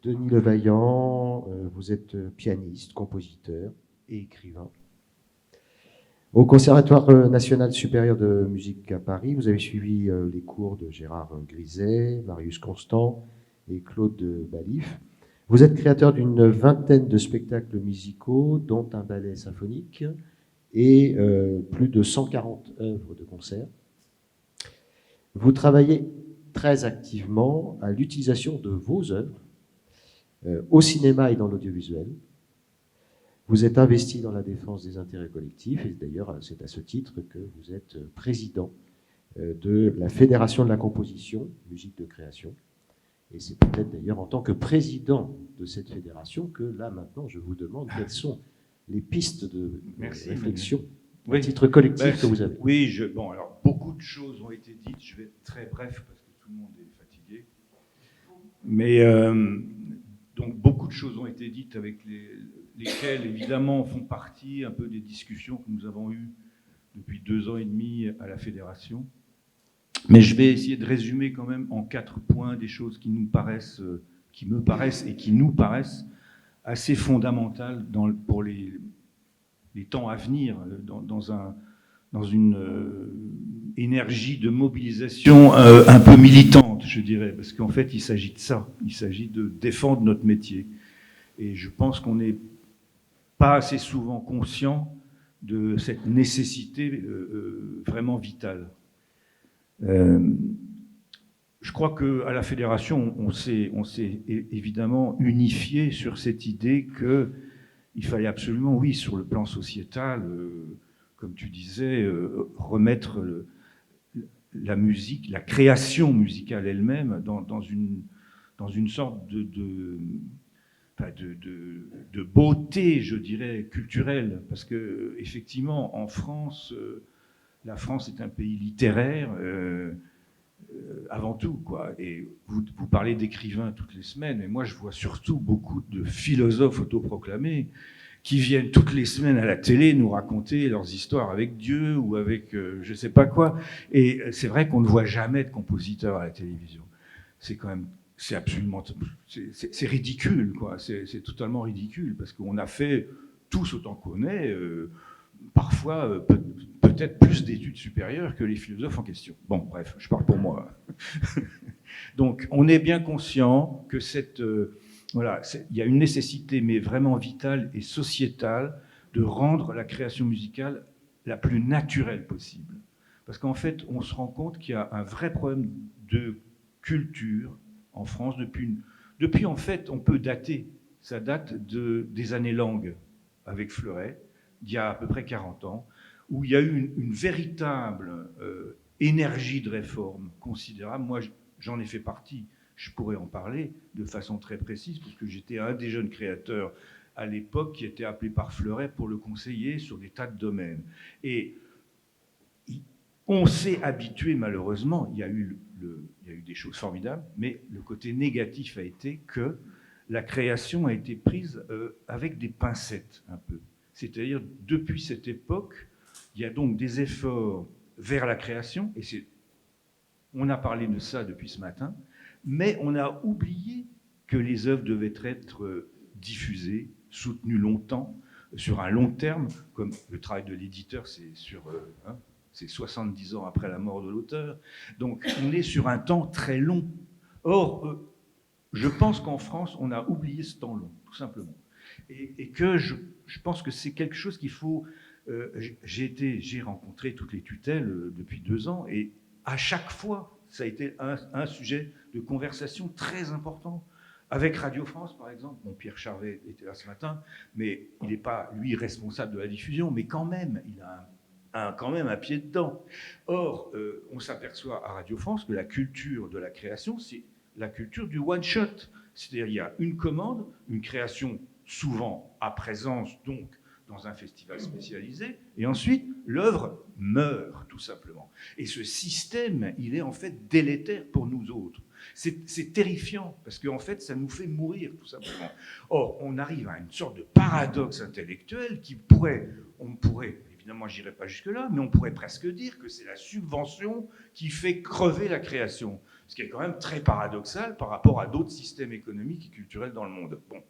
Denis Levaillant, vous êtes pianiste, compositeur et écrivain. Au Conservatoire national supérieur de musique à Paris, vous avez suivi les cours de Gérard Griset, Marius Constant et Claude Balif. Vous êtes créateur d'une vingtaine de spectacles musicaux, dont un ballet symphonique et plus de 140 œuvres de concert. Vous travaillez très activement à l'utilisation de vos œuvres au cinéma et dans l'audiovisuel. Vous êtes investi dans la défense des intérêts collectifs et d'ailleurs c'est à ce titre que vous êtes président de la Fédération de la composition, musique de création. Et c'est peut-être d'ailleurs en tant que président de cette fédération que là maintenant je vous demande quelles sont les pistes de réflexion à titre collectif que vous avez. Oui, bon, alors beaucoup de choses ont été dites, je vais être très bref parce que tout le monde est fatigué. Mais donc beaucoup de choses ont été dites avec lesquelles évidemment font partie un peu des discussions que nous avons eues depuis 2 ans et demi à la Fédération. Mais je vais essayer de résumer quand même en 4 points des choses qui me paraissent et qui nous paraissent assez fondamentales pour les temps à venir, dans une énergie de mobilisation un peu militante, je dirais, parce qu'en fait, il s'agit de ça. Il s'agit de défendre notre métier. Et je pense qu'on n'est pas assez souvent conscient de cette nécessité vraiment vitale. Je crois qu'à la Fédération, on s'est évidemment unifié sur cette idée qu'il fallait absolument, oui, sur le plan sociétal, comme tu disais, remettre la musique, la création musicale elle-même dans une sorte de beauté, je dirais, culturelle. Parce que effectivement, en France, la France est un pays littéraire avant tout, quoi. Et vous parlez d'écrivains toutes les semaines, et moi je vois surtout beaucoup de philosophes autoproclamés qui viennent toutes les semaines à la télé nous raconter leurs histoires avec Dieu ou avec je sais pas quoi. Et c'est vrai qu'on ne voit jamais de compositeurs à la télévision. C'est quand même, c'est absolument, c'est ridicule, quoi. C'est totalement ridicule parce qu'on a fait tous autant qu'on est. Parfois, peut-être plus d'études supérieures que les philosophes en question. Bon, bref, je parle pour moi. Donc, on est bien conscient que voilà, il y a une nécessité, mais vraiment vitale et sociétale, de rendre la création musicale la plus naturelle possible. Parce qu'en fait, on se rend compte qu'il y a un vrai problème de culture en France depuis en fait, on peut dater. Ça date des années Langue avec Fleuret, d'il y a à peu près 40 ans, où il y a eu une véritable énergie de réforme considérable. Moi, j'en ai fait partie, je pourrais en parler de façon très précise, parce que j'étais un des jeunes créateurs à l'époque qui était appelé par Fleuret pour le conseiller sur des tas de domaines. Et on s'est habitué, malheureusement, il y a eu des choses formidables, mais le côté négatif a été que la création a été prise avec des pincettes, un peu. C'est-à-dire, depuis cette époque, il y a donc des efforts vers la création, et on a parlé de ça depuis ce matin, mais on a oublié que les œuvres devaient être diffusées, soutenues longtemps, sur un long terme, comme le travail de l'éditeur, c'est 70 ans après la mort de l'auteur. Donc on est sur un temps très long. Or, je pense qu'en France, on a oublié ce temps long, tout simplement. Et que je pense que c'est quelque chose qu'il faut... j'ai rencontré toutes les tutelles depuis 2 ans, et à chaque fois, ça a été un sujet de conversation très important. Avec Radio France, par exemple, Pierre Charvet était là ce matin, mais il n'est pas, lui, responsable de la diffusion, mais quand même, il a quand même un pied dedans. Or, on s'aperçoit à Radio France que la culture de la création, c'est la culture du one-shot. C'est-à-dire, il y a une commande, une création souvent à présence, donc dans un festival spécialisé, et ensuite, l'œuvre meurt, tout simplement. Et ce système, il est en fait délétère pour nous autres. C'est terrifiant, parce qu'en fait, ça nous fait mourir, tout simplement. Or, on arrive à une sorte de paradoxe intellectuel on pourrait, évidemment, je n'irai pas jusque-là, mais on pourrait presque dire que c'est la subvention qui fait crever la création. Ce qui est quand même très paradoxal par rapport à d'autres systèmes économiques et culturels dans le monde. Bon,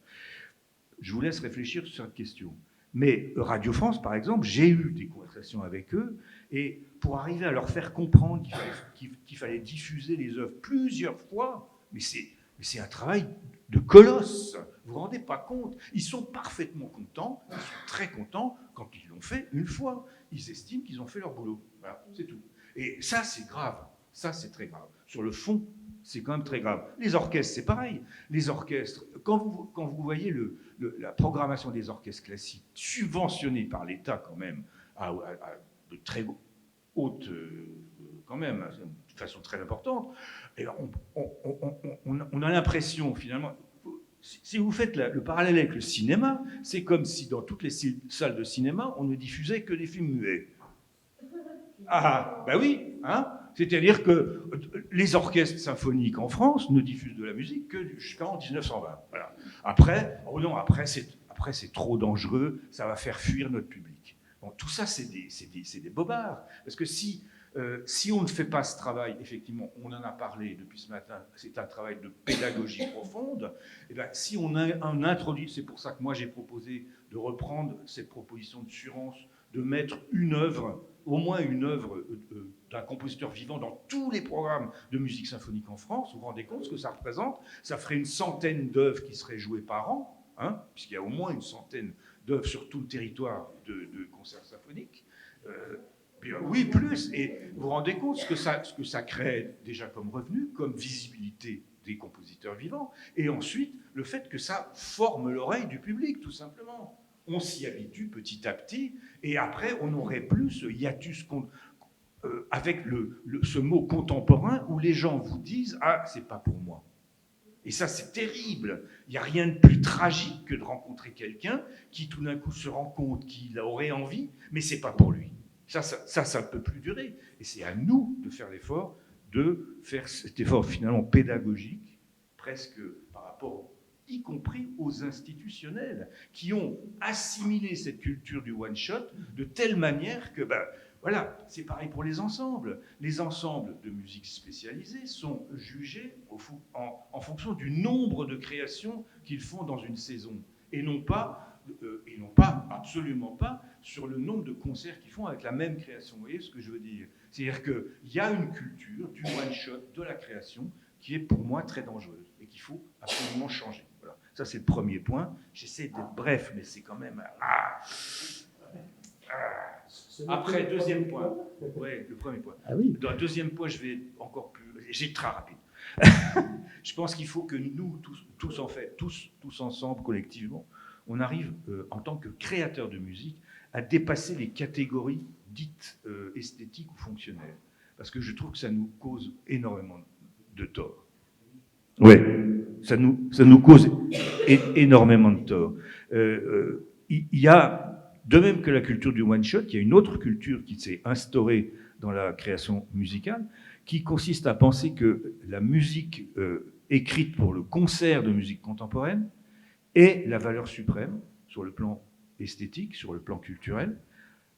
je vous laisse réfléchir sur cette question. Mais Radio France, par exemple, j'ai eu des conversations avec eux, et pour arriver à leur faire comprendre qu'il fallait diffuser les œuvres plusieurs fois, mais c'est un travail de colosse. Vous vous rendez pas compte? Ils sont parfaitement contents, ils sont très contents quand ils l'ont fait une fois. Ils estiment qu'ils ont fait leur boulot. Voilà, c'est tout. Et ça, c'est grave. Ça, c'est très grave. Sur le fond, c'est quand même très grave. Les orchestres, c'est pareil. Les orchestres, quand vous voyez la programmation des orchestres classiques subventionnée par l'État quand même, à de très haute, quand même, de façon très importante, et on a l'impression, finalement, si vous faites le parallèle avec le cinéma, c'est comme si dans toutes les salles de cinéma, on ne diffusait que des films muets. Ah, ben oui, hein. C'est-à-dire que les orchestres symphoniques en France ne diffusent de la musique que jusqu'en 1920. Voilà. Après, c'est trop dangereux, ça va faire fuir notre public. Bon, tout ça, c'est des bobards. Parce que si on ne fait pas ce travail, effectivement, on en a parlé depuis ce matin, c'est un travail de pédagogie profonde, et bien, si on introduit, c'est pour ça que moi j'ai proposé de reprendre cette proposition de Surance, de mettre une œuvre, au moins une œuvre d'un compositeur vivant dans tous les programmes de musique symphonique en France. Vous vous rendez compte ce que ça représente? Ça ferait une centaine d'œuvres qui seraient jouées par an, hein, puisqu'il y a au moins une centaine d'œuvres sur tout le territoire de concerts symphoniques. Oui, plus. Et vous vous rendez compte ce que ça crée déjà comme revenu, comme visibilité des compositeurs vivants, et ensuite le fait que ça forme l'oreille du public, tout simplement. On s'y habitue petit à petit, et après, on n'aurait plus ce hiatus avec ce mot contemporain où les gens vous disent « Ah, c'est pas pour moi ». Et ça, c'est terrible. Il n'y a rien de plus tragique que de rencontrer quelqu'un qui, tout d'un coup, se rend compte qu'il aurait envie, mais c'est pas pour lui. Ça ne peut plus durer. Et c'est à nous de faire l'effort, de faire cet effort finalement pédagogique, presque par rapport y compris aux institutionnels, qui ont assimilé cette culture du one-shot de telle manière que, voilà, c'est pareil pour les ensembles. Les ensembles de musique spécialisée sont jugés en fonction du nombre de créations qu'ils font dans une saison, et non pas, absolument pas, sur le nombre de concerts qu'ils font avec la même création. Vous voyez ce que je veux dire? C'est-à-dire qu'il y a une culture du one-shot, de la création, qui est pour moi très dangereuse et qu'il faut absolument changer. Voilà. Ça, c'est le premier point. J'essaie d'être bref, mais c'est quand même... Après, deuxième point. Oui, le premier point. Ah oui. Dans le deuxième point, je vais encore plus... J'ai très rapide. Je pense qu'il faut que nous, tous ensemble, collectivement, on arrive, en tant que créateurs de musique, à dépasser les catégories dites esthétiques ou fonctionnelles. Parce que je trouve que ça nous cause énormément de tort. Oui, ça nous cause énormément de tort. Il y a, de même que la culture du one-shot, il y a une autre culture qui s'est instaurée dans la création musicale, qui consiste à penser que la musique écrite pour le concert de musique contemporaine est la valeur suprême sur le plan esthétique, sur le plan culturel,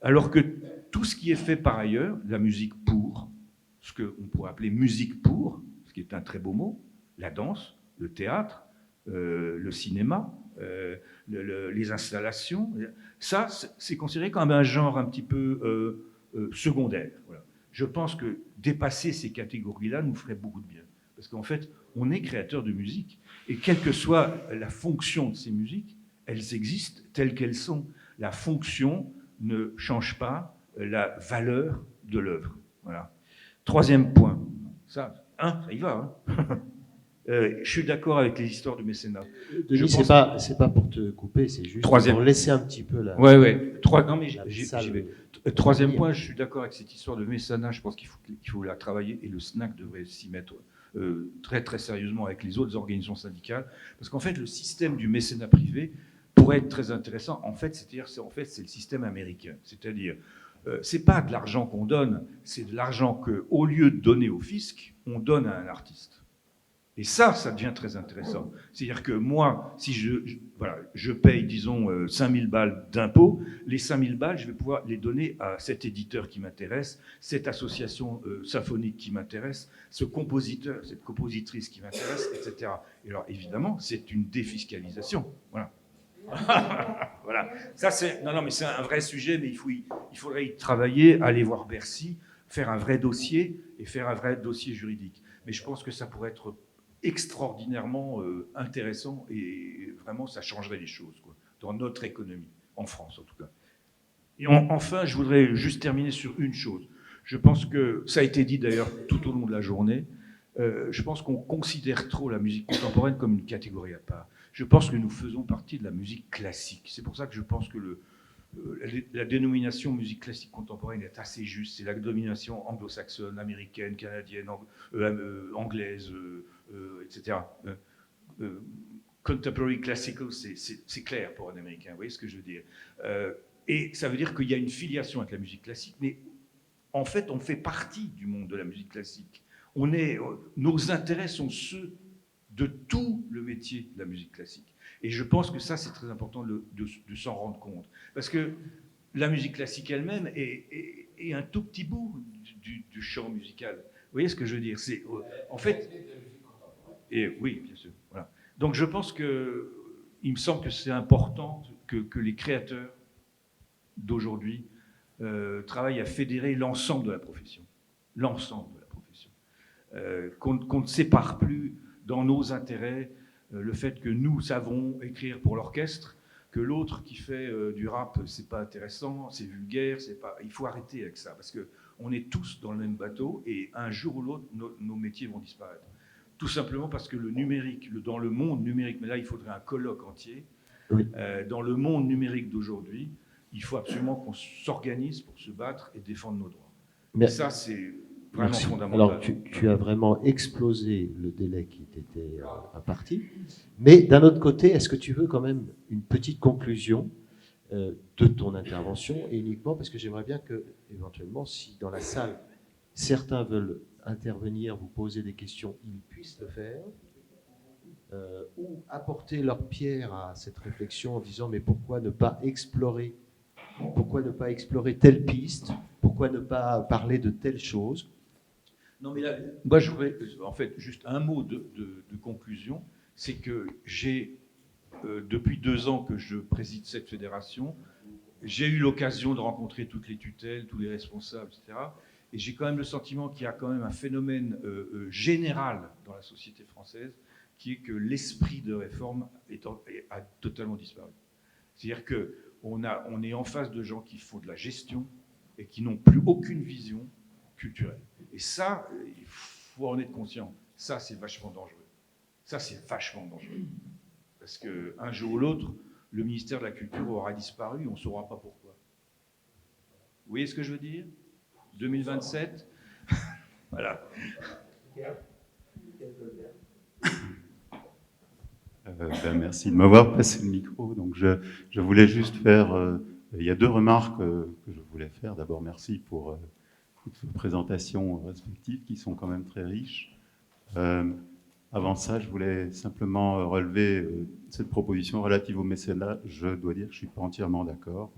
Alors que tout ce qui est fait par ailleurs, la musique pour, ce qu'on pourrait appeler musique pour, ce qui est un très beau mot, la danse, le théâtre, le cinéma, les installations, ça, c'est considéré comme un genre un petit peu secondaire. Voilà. Je pense que dépasser ces catégories-là nous ferait beaucoup de bien. Parce qu'en fait, on est créateur de musique. Et quelle que soit la fonction de ces musiques, elles existent telles qu'elles sont. La fonction ne change pas la valeur de l'œuvre. Voilà. Troisième point. Ça y va. Hein. Je suis d'accord avec les histoires de mécénat. Denis, c'est pas pour te couper, c'est juste pour laisser un petit peu la... Ouais. Non, mais j'y salle, vais. Troisième point, je suis d'accord avec cette histoire de mécénat. Je pense qu'il faut la travailler et le SNAC devrait s'y mettre très très sérieusement avec les autres organisations syndicales. Parce qu'en fait, le système du mécénat privé pourrait être très intéressant. En fait, c'est le système américain. C'est-à-dire, c'est pas de l'argent qu'on donne, c'est de l'argent qu'au lieu de donner au fisc, on donne à un artiste. Et ça devient très intéressant. C'est-à-dire que moi, si je paye, disons, 5 000 balles d'impôts, les 5 000 balles, je vais pouvoir les donner à cet éditeur qui m'intéresse, cette association symphonique qui m'intéresse, ce compositeur, cette compositrice qui m'intéresse, etc. Et alors, évidemment, c'est une défiscalisation. Voilà. Voilà. Ça, mais c'est un vrai sujet, mais il faudrait y travailler, aller voir Bercy, faire un vrai dossier et faire un vrai dossier juridique. Mais je pense que ça pourrait être extraordinairement intéressant et vraiment ça changerait les choses dans notre économie, en France en tout cas. Et enfin, je voudrais juste terminer sur une chose. Je pense que, ça a été dit d'ailleurs tout au long de la journée, je pense qu'on considère trop la musique contemporaine comme une catégorie à part. Je pense que nous faisons partie de la musique classique. C'est pour ça que je pense que la dénomination musique classique contemporaine est assez juste. C'est la dénomination anglo-saxonne, américaine, canadienne, anglaise, etc. Contemporary classical, c'est clair pour un Américain, vous voyez ce que je veux dire. Et ça veut dire qu'il y a une filiation avec la musique classique, mais en fait, on fait partie du monde de la musique classique. Nos intérêts sont ceux de tout le métier de la musique classique. Et je pense que ça, c'est très important de s'en rendre compte. Parce que la musique classique elle-même est un tout petit bout du champ musical. Vous voyez ce que je veux dire? C'est, en fait... Et oui, bien sûr. Voilà. Donc je pense il me semble que c'est important que les créateurs d'aujourd'hui travaillent à fédérer l'ensemble de la profession. L'ensemble de la profession. Qu'on ne sépare plus dans nos intérêts le fait que nous savons écrire pour l'orchestre, que l'autre qui fait du rap, c'est pas intéressant, c'est vulgaire, il faut arrêter avec ça, parce qu'on est tous dans le même bateau et un jour ou l'autre, nos métiers vont disparaître. Tout simplement parce que le numérique, dans le monde numérique, mais là il faudrait un colloque entier, oui. Dans le monde numérique d'aujourd'hui, il faut absolument qu'on s'organise pour se battre et défendre nos droits. Mais ça, c'est vraiment fondamental. Alors, tu as vraiment explosé le délai qui t'était imparti. Mais d'un autre côté, est-ce que tu veux quand même une petite conclusion de ton intervention, et uniquement parce que j'aimerais bien que, éventuellement, si dans la salle, certains veulent intervenir, vous poser des questions, ils puissent le faire, ou apporter leur pierre à cette réflexion en disant mais pourquoi ne pas explorer telle piste, pourquoi ne pas parler de telle chose. Non mais là, moi je voudrais en fait juste un mot de conclusion, c'est que j'ai depuis 2 ans que je préside cette fédération, j'ai eu l'occasion de rencontrer toutes les tutelles, tous les responsables, etc. Et j'ai quand même le sentiment qu'il y a quand même un phénomène général dans la société française qui est que l'esprit de réforme a totalement disparu. C'est-à-dire qu'on est en face de gens qui font de la gestion et qui n'ont plus aucune vision culturelle. Et ça, il faut en être conscient. Ça, c'est vachement dangereux. Ça, c'est vachement dangereux. Parce qu'un jour ou l'autre, le ministère de la Culture aura disparu, on ne saura pas pourquoi. Vous voyez ce que je veux dire ? 2027 Voilà. Merci de m'avoir passé le micro. Donc je voulais juste faire... il y a 2 remarques que je voulais faire. D'abord, merci pour toutes vos présentations respectives qui sont quand même très riches. Avant ça, je voulais simplement relever cette proposition relative au mécénat. Je dois dire que je ne suis pas entièrement d'accord.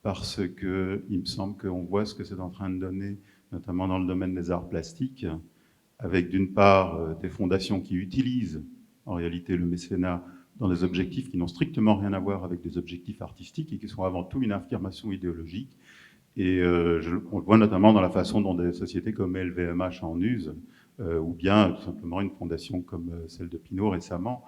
parce qu'il me semble qu'on voit ce que c'est en train de donner, notamment dans le domaine des arts plastiques, avec d'une part des fondations qui utilisent en réalité le mécénat dans des objectifs qui n'ont strictement rien à voir avec des objectifs artistiques et qui sont avant tout une affirmation idéologique. Et on le voit notamment dans la façon dont des sociétés comme LVMH en usent, ou bien tout simplement une fondation comme celle de Pinault récemment.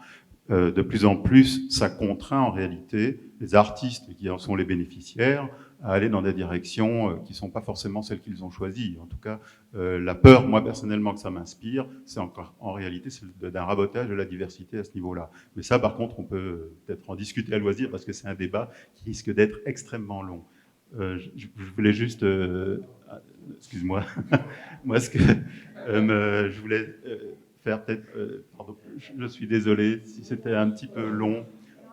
De plus en plus, ça contraint en réalité les artistes qui en sont les bénéficiaires à aller dans des directions qui ne sont pas forcément celles qu'ils ont choisies. En tout cas, la peur, moi personnellement, que ça m'inspire, c'est encore en réalité d'un rabotage de la diversité à ce niveau-là. Mais ça, par contre, on peut peut-être en discuter à loisir parce que c'est un débat qui risque d'être extrêmement long. Je voulais juste... excuse-moi. Moi, ce que je voulais... faire peut-être, pardon, je suis désolé si c'était un petit peu long.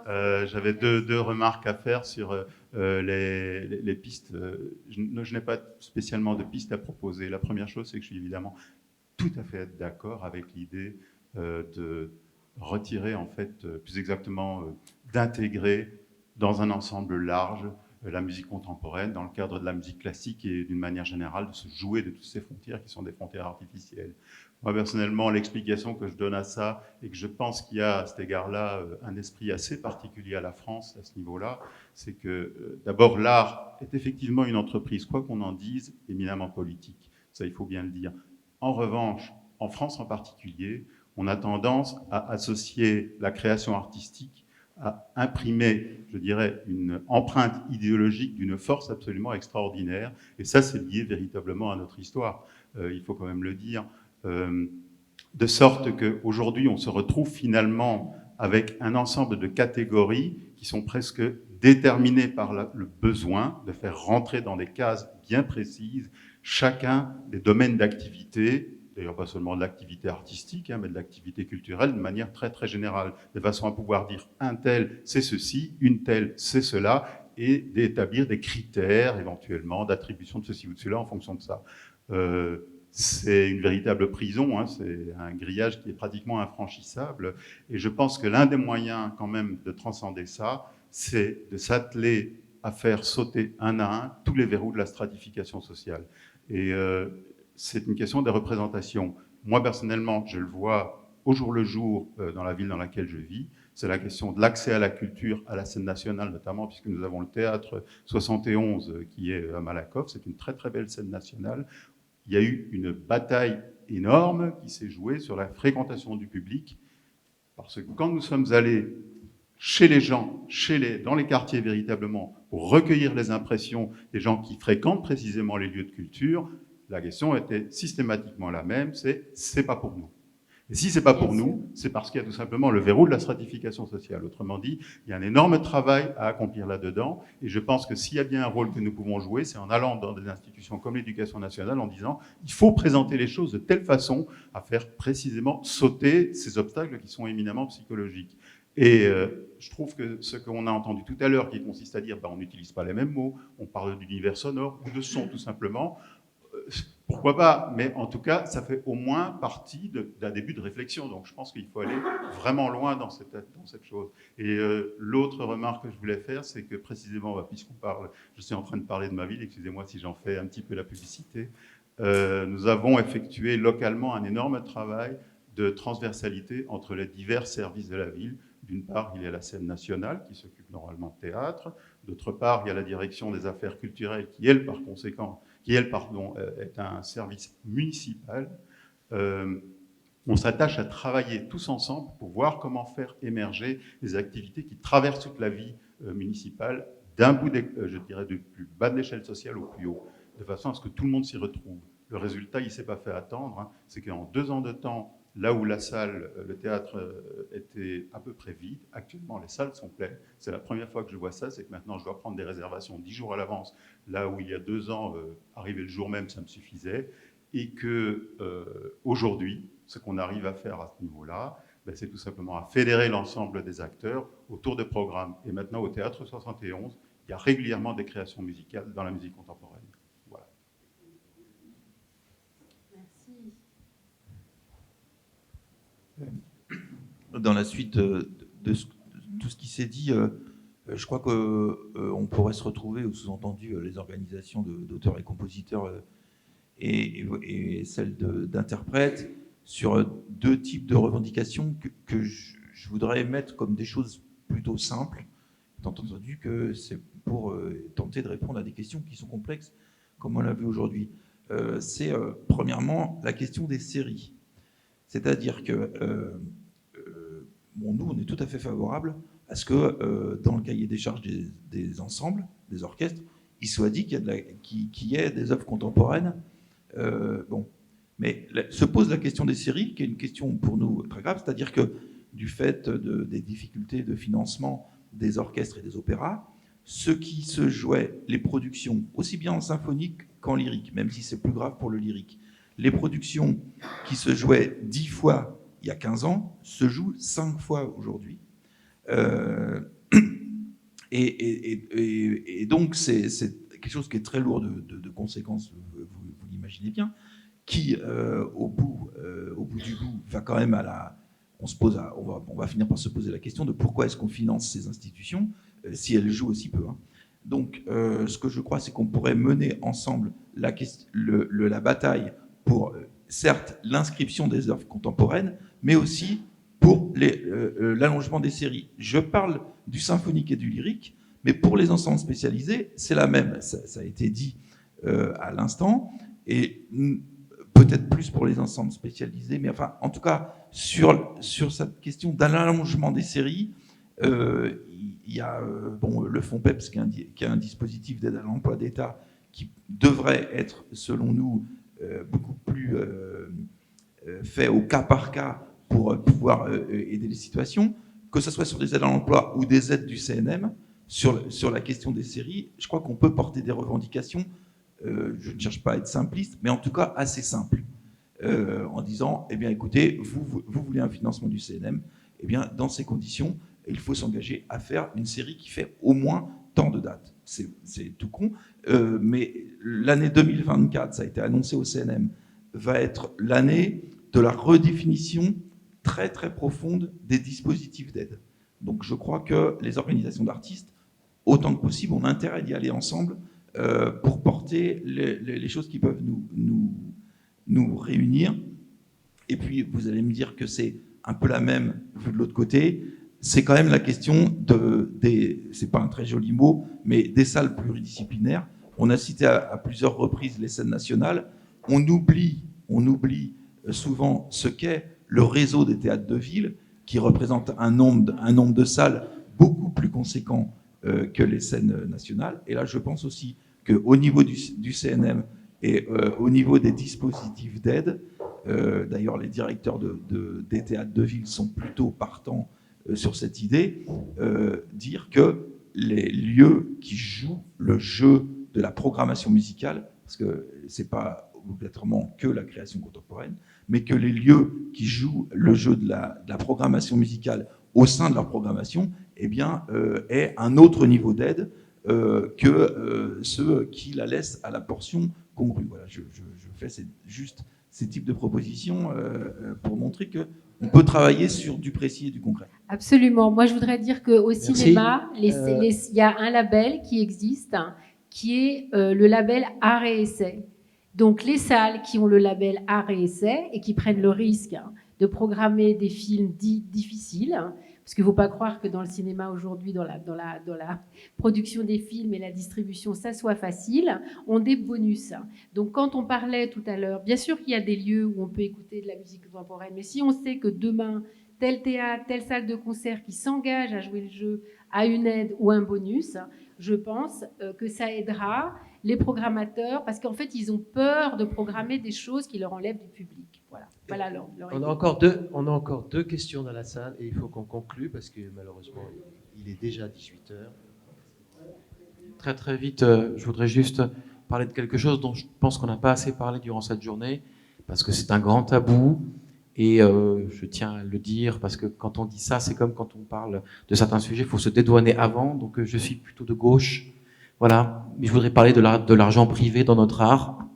J'avais deux remarques à faire sur les pistes. Je n'ai pas spécialement de pistes à proposer. La première chose, c'est que je suis évidemment tout à fait d'accord avec l'idée de retirer, en fait, plus exactement, d'intégrer dans un ensemble large la musique contemporaine dans le cadre de la musique classique et d'une manière générale de se jouer de toutes ces frontières qui sont des frontières artificielles. Moi, personnellement, l'explication que je donne à ça, et que je pense qu'il y a à cet égard-là un esprit assez particulier à la France à ce niveau-là, c'est que d'abord, l'art est effectivement une entreprise, quoi qu'on en dise, éminemment politique. Ça, il faut bien le dire. En revanche, en France en particulier, on a tendance à associer la création artistique à imprimer, je dirais, une empreinte idéologique d'une force absolument extraordinaire. Et ça, c'est lié véritablement à notre histoire. Il faut quand même le dire. De sorte qu'aujourd'hui, on se retrouve finalement avec un ensemble de catégories qui sont presque déterminées par le besoin de faire rentrer dans des cases bien précises chacun des domaines d'activité, d'ailleurs pas seulement de l'activité artistique, mais de l'activité culturelle de manière très très générale, de façon à pouvoir dire un tel c'est ceci, une telle c'est cela, et d'établir des critères éventuellement d'attribution de ceci ou de cela en fonction de ça. C'est une véritable prison, c'est un grillage qui est pratiquement infranchissable. Et je pense que l'un des moyens quand même de transcender ça, c'est de s'atteler à faire sauter un à un tous les verrous de la stratification sociale. Et c'est une question de représentation. Moi, personnellement, je le vois au jour le jour dans la ville dans laquelle je vis. C'est la question de l'accès à la culture, à la scène nationale notamment, puisque nous avons le théâtre 71 qui est à Malakoff. C'est une très très belle scène nationale. Il y a eu une bataille énorme qui s'est jouée sur la fréquentation du public, parce que quand nous sommes allés chez les gens, dans les quartiers véritablement, pour recueillir les impressions des gens qui fréquentent précisément les lieux de culture, la question était systématiquement la même, c'est pas pour nous. Et si c'est pas pour nous, c'est parce qu'il y a tout simplement le verrou de la stratification sociale. Autrement dit, il y a un énorme travail à accomplir là-dedans, et je pense que s'il y a bien un rôle que nous pouvons jouer, c'est en allant dans des institutions comme l'Éducation nationale, en disant il faut présenter les choses de telle façon à faire précisément sauter ces obstacles qui sont éminemment psychologiques. Et je trouve que ce qu'on a entendu tout à l'heure, qui consiste à dire on n'utilise pas les mêmes mots, on parle d'univers sonore ou de son tout simplement, pourquoi pas, mais en tout cas, ça fait au moins partie d'un début de réflexion. Donc je pense qu'il faut aller vraiment loin dans cette chose. Et l'autre remarque que je voulais faire, c'est que précisément, puisqu'on parle, je suis en train de parler de ma ville, excusez-moi si j'en fais un petit peu la publicité, nous avons effectué localement un énorme travail de transversalité entre les divers services de la ville. D'une part, il y a la scène nationale qui s'occupe normalement de théâtre. D'autre part, il y a la direction des affaires culturelles qui, elle, est un service municipal. On s'attache à travailler tous ensemble pour voir comment faire émerger des activités qui traversent toute la vie municipale, d'un bout, je dirais, du plus bas de l'échelle sociale au plus haut, de façon à ce que tout le monde s'y retrouve. Le résultat, il ne s'est pas fait attendre, c'est qu'en 2 ans de temps, là où la salle, le théâtre était à peu près vide, actuellement les salles sont pleines. C'est la première fois que je vois ça, c'est que maintenant je dois prendre des réservations 10 jours à l'avance, là où il y a 2 ans, arriver le jour même, ça me suffisait. Et que aujourd'hui, ce qu'on arrive à faire à ce niveau-là, c'est tout simplement à fédérer l'ensemble des acteurs autour de programmes. Et maintenant, au Théâtre 71, il y a régulièrement des créations musicales dans la musique contemporaine. Voilà. Dans la suite de tout ce qui s'est dit, Je crois qu'on pourrait se retrouver, au sous-entendu les organisations d'auteurs et compositeurs et celles d'interprètes, sur deux types de revendications que je voudrais mettre comme des choses plutôt simples, étant entendu que c'est pour tenter de répondre à des questions qui sont complexes, comme on l'a vu aujourd'hui. C'est premièrement la question des séries. C'est-à-dire que nous, on est tout à fait favorable à ce que dans le cahier des charges des ensembles, des orchestres, il soit dit qu'il y ait des œuvres contemporaines. Mais se pose la question des séries, qui est une question pour nous très grave, c'est-à-dire que du fait des difficultés de financement des orchestres et des opéras, ce qui se jouait, les productions, aussi bien en symphonique qu'en lyrique, même si c'est plus grave pour le lyrique, les productions qui se jouaient 10 fois il y a 15 ans se jouent 5 fois aujourd'hui. Et donc, c'est quelque chose qui est très lourd de conséquences, vous l'imaginez bien, qui, au bout du bout, va quand même on va finir par se poser la question de pourquoi est-ce qu'on finance ces institutions si elles jouent aussi peu. Hein. Donc, ce que je crois, c'est qu'on pourrait mener ensemble la bataille pour, certes, l'inscription des œuvres contemporaines, mais aussi pour l'allongement des séries. Je parle du symphonique et du lyrique, mais pour les ensembles spécialisés, c'est la même. Ça a été dit à l'instant, et peut-être plus pour les ensembles spécialisés, mais enfin, en tout cas, sur cette question d'allongement des séries, il y a le fonds PEPS qui est un dispositif d'aide à l'emploi d'État qui devrait être, selon nous, beaucoup plus fait au cas par cas pour pouvoir aider les situations, que ce soit sur des aides à l'emploi ou des aides du CNM, sur la question des séries. Je crois qu'on peut porter des revendications, je ne cherche pas à être simpliste, mais en tout cas assez simples, en disant, eh bien écoutez, vous voulez un financement du CNM, eh bien dans ces conditions, il faut s'engager à faire une série qui fait au moins tant de dates. C'est tout con, mais l'année 2024, ça a été annoncé au CNM, va être l'année de la redéfinition très très profonde des dispositifs d'aide. Donc je crois que les organisations d'artistes, autant que possible, ont intérêt d'y aller ensemble pour porter les choses qui peuvent nous réunir. Et puis vous allez me dire que c'est un peu la même vue de l'autre côté. C'est quand même la question c'est pas un très joli mot, mais des salles pluridisciplinaires. On a cité à plusieurs reprises les scènes nationales. On oublie souvent ce qu'est le réseau des théâtres de ville, qui représente un nombre de salles beaucoup plus conséquent que les scènes nationales. Et là, je pense aussi qu'au niveau du CNM et au niveau des dispositifs d'aide, d'ailleurs, les directeurs des théâtres de ville sont plutôt partants sur cette idée, dire que les lieux qui jouent le jeu de la programmation musicale, parce que c'est pas obligatoirement que la création contemporaine, mais que les lieux qui jouent le jeu de la programmation musicale au sein de leur programmation, eh bien, aient un autre niveau d'aide que ceux qui la laissent à la portion congrue. Voilà, je fais juste ces types de propositions pour montrer qu'on peut travailler sur du précis et du concret. Absolument. Moi, je voudrais dire qu'au cinéma, il y a un label qui existe, qui est le label Art et Essai. Donc, les salles qui ont le label Art et Essai et qui prennent le risque de programmer des films dits difficiles, parce qu'il ne faut pas croire que dans le cinéma aujourd'hui, dans la production des films et la distribution, ça soit facile, ont des bonus. Donc, quand on parlait tout à l'heure, bien sûr qu'il y a des lieux où on peut écouter de la musique contemporaine, mais si on sait que demain, tel théâtre, telle salle de concert qui s'engage à jouer le jeu a une aide ou un bonus, je pense que ça aidera les programmateurs, parce qu'en fait, ils ont peur de programmer des choses qui leur enlèvent du public. Voilà leur on a encore deux questions dans la salle et il faut qu'on conclue parce que malheureusement, il est déjà 18h. Très très vite, je voudrais juste parler de quelque chose dont je pense qu'on n'a pas assez parlé durant cette journée, parce que c'est un grand tabou. Et je tiens à le dire, parce que quand on dit ça, c'est comme quand on parle de certains sujets, il faut se dédouaner avant. Donc je suis plutôt de gauche. Voilà. Mais je voudrais parler de l'argent privé dans notre art,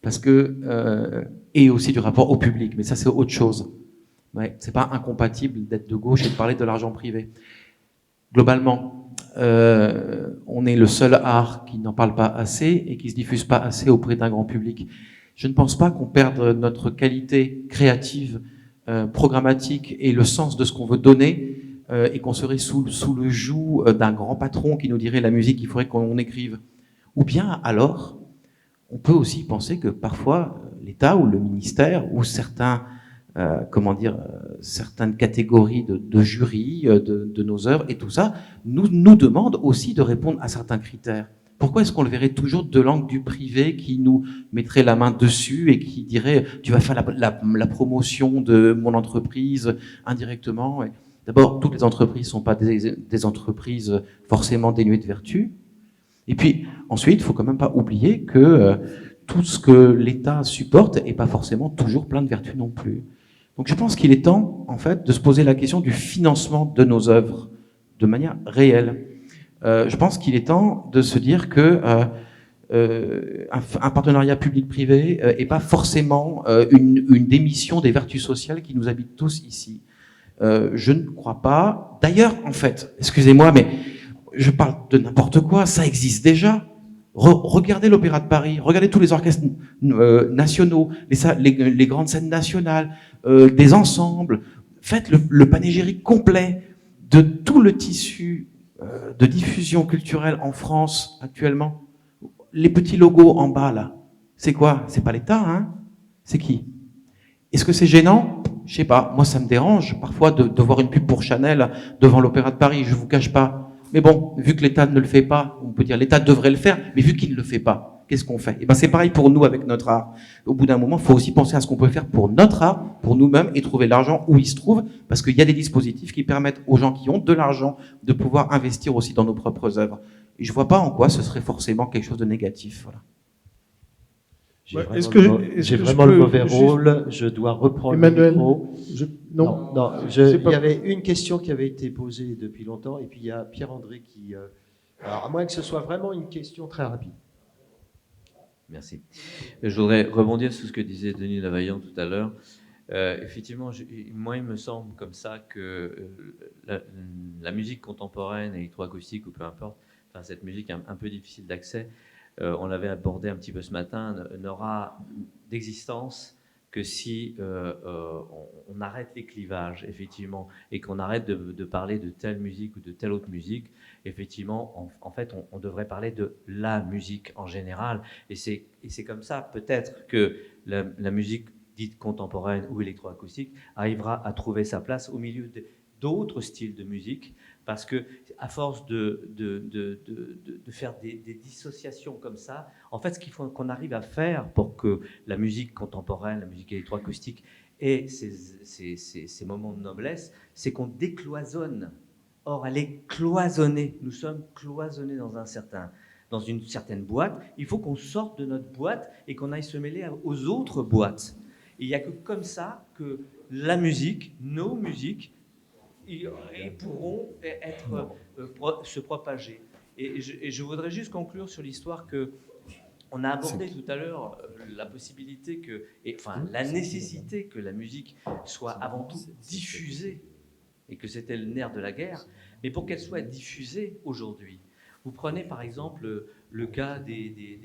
parce que et aussi du rapport au public. Mais ça, c'est autre chose. Ouais, c'est pas incompatible d'être de gauche et de parler de l'argent privé. Globalement, on est le seul art qui n'en parle pas assez et qui se diffuse pas assez auprès d'un grand public. Je ne pense pas qu'on perde notre qualité créative, programmatique et le sens de ce qu'on veut donner et qu'on serait sous le joug d'un grand patron qui nous dirait la musique, il faudrait qu'on écrive. Ou bien alors, on peut aussi penser que parfois l'État ou le ministère ou certaines catégories de jury de nos œuvres et tout ça nous demandent aussi de répondre à certains critères. Pourquoi est-ce qu'on le verrait toujours de l'angle du privé qui nous mettrait la main dessus et qui dirait tu vas faire la promotion de mon entreprise indirectement? D'abord, toutes les entreprises ne sont pas des entreprises forcément dénuées de vertu. Et puis ensuite, il ne faut quand même pas oublier que tout ce que l'État supporte n'est pas forcément toujours plein de vertus non plus. Donc je pense qu'il est temps, en fait, de se poser la question du financement de nos œuvres de manière réelle. Je pense qu'il est temps de se dire que un partenariat public-privé n'est pas forcément une démission des vertus sociales qui nous habitent tous ici. Je ne crois pas. D'ailleurs, en fait, excusez-moi, mais je parle de n'importe quoi, ça existe déjà. Regardez l'Opéra de Paris, regardez tous les orchestres nationaux, les grandes scènes nationales, des ensembles. Faites le panégyrique complet de tout le tissu de diffusion culturelle en France actuellement. Les petits logos en bas là, c'est quoi? C'est pas l'État, hein? C'est qui? Est-ce que c'est gênant? Je sais pas. Moi, ça me dérange parfois de voir une pub pour Chanel devant l'Opéra de Paris. Je vous cache pas. Mais bon, vu que l'État ne le fait pas, on peut dire l'État devrait le faire, mais vu qu'il ne le fait pas, qu'est-ce qu'on fait? Et ben c'est pareil pour nous avec notre art. Au bout d'un moment, il faut aussi penser à ce qu'on peut faire pour notre art, pour nous-mêmes, et trouver l'argent où il se trouve, parce qu'il y a des dispositifs qui permettent aux gens qui ont de l'argent de pouvoir investir aussi dans nos propres œuvres. Et je vois pas en quoi ce serait forcément quelque chose de négatif. Voilà. J'ai vraiment le mauvais rôle, je dois reprendre Emmanuel, le micro. Non, il y avait une question qui avait été posée depuis longtemps, et puis il y a Pierre-André qui... alors, à moins que ce soit vraiment une question très rapide. Merci. Je voudrais rebondir sur ce que disait Denis Lavaillant tout à l'heure. Effectivement, moi, il me semble comme ça que la musique contemporaine, électroacoustique ou peu importe, enfin, cette musique un peu difficile d'accès, on l'avait abordé un petit peu ce matin, n'aura d'existence que si on arrête les clivages, effectivement, et qu'on arrête de parler de telle musique ou de telle autre musique. Effectivement, en fait, on devrait parler de la musique en général. Et c'est comme ça, peut-être, que la musique dite contemporaine ou électroacoustique arrivera à trouver sa place au milieu d'autres styles de musique, parce que à force de faire des dissociations comme ça, en fait, ce qu'il faut qu'on arrive à faire pour que la musique contemporaine, la musique électroacoustique ait ces moments de noblesse, c'est qu'on décloisonne. Or, elle est cloisonnée. Nous sommes cloisonnés dans une certaine boîte. Il faut qu'on sorte de notre boîte et qu'on aille se mêler aux autres boîtes. Et il n'y a que comme ça que la musique, nos musiques, ils pourront se propager. Et je voudrais juste conclure sur l'histoire que on a abordé tout à l'heure, la possibilité la nécessité que la musique soit avant tout diffusée, et que c'était le nerf de la guerre. Mais pour qu'elle soit diffusée aujourd'hui, vous prenez par exemple le cas des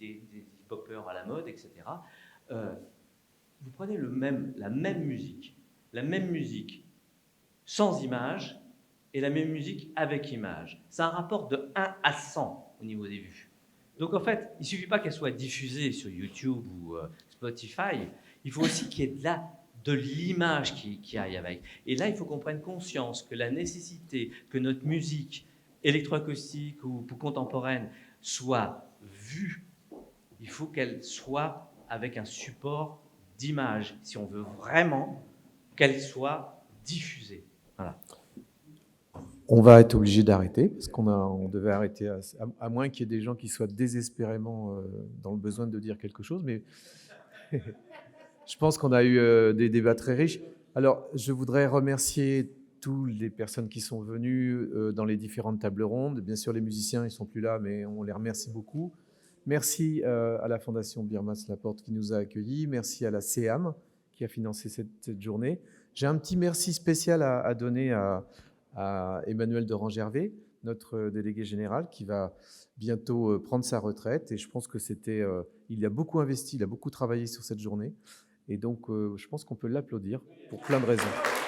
hip-hoppers à la mode, etc. Vous prenez la même musique sans image et la même musique avec image. C'est un rapport de 1 à 100 au niveau des vues. Donc en fait, il ne suffit pas qu'elle soit diffusée sur YouTube ou Spotify, il faut aussi qu'il y ait de l'image qui aille avec. Et là, il faut qu'on prenne conscience que la nécessité que notre musique électroacoustique ou contemporaine soit vue, il faut qu'elle soit avec un support d'image, si on veut vraiment qu'elle soit diffusée. Voilà. On va être obligé d'arrêter, parce on devait arrêter, à moins qu'il y ait des gens qui soient désespérément dans le besoin de dire quelque chose, mais je pense qu'on a eu des débats très riches. Alors, je voudrais remercier toutes les personnes qui sont venues dans les différentes tables rondes. Bien sûr, les musiciens, ils ne sont plus là, mais on les remercie beaucoup. Merci à la Fondation Birmas-Laporte qui nous a accueillis. Merci à la CEAM qui a financé cette journée. J'ai un petit merci spécial à donner à Emmanuel de Rangervais, notre délégué général, qui va bientôt prendre sa retraite. Et je pense que il a beaucoup investi, il a beaucoup travaillé sur cette journée. Et donc, je pense qu'on peut l'applaudir pour plein de raisons.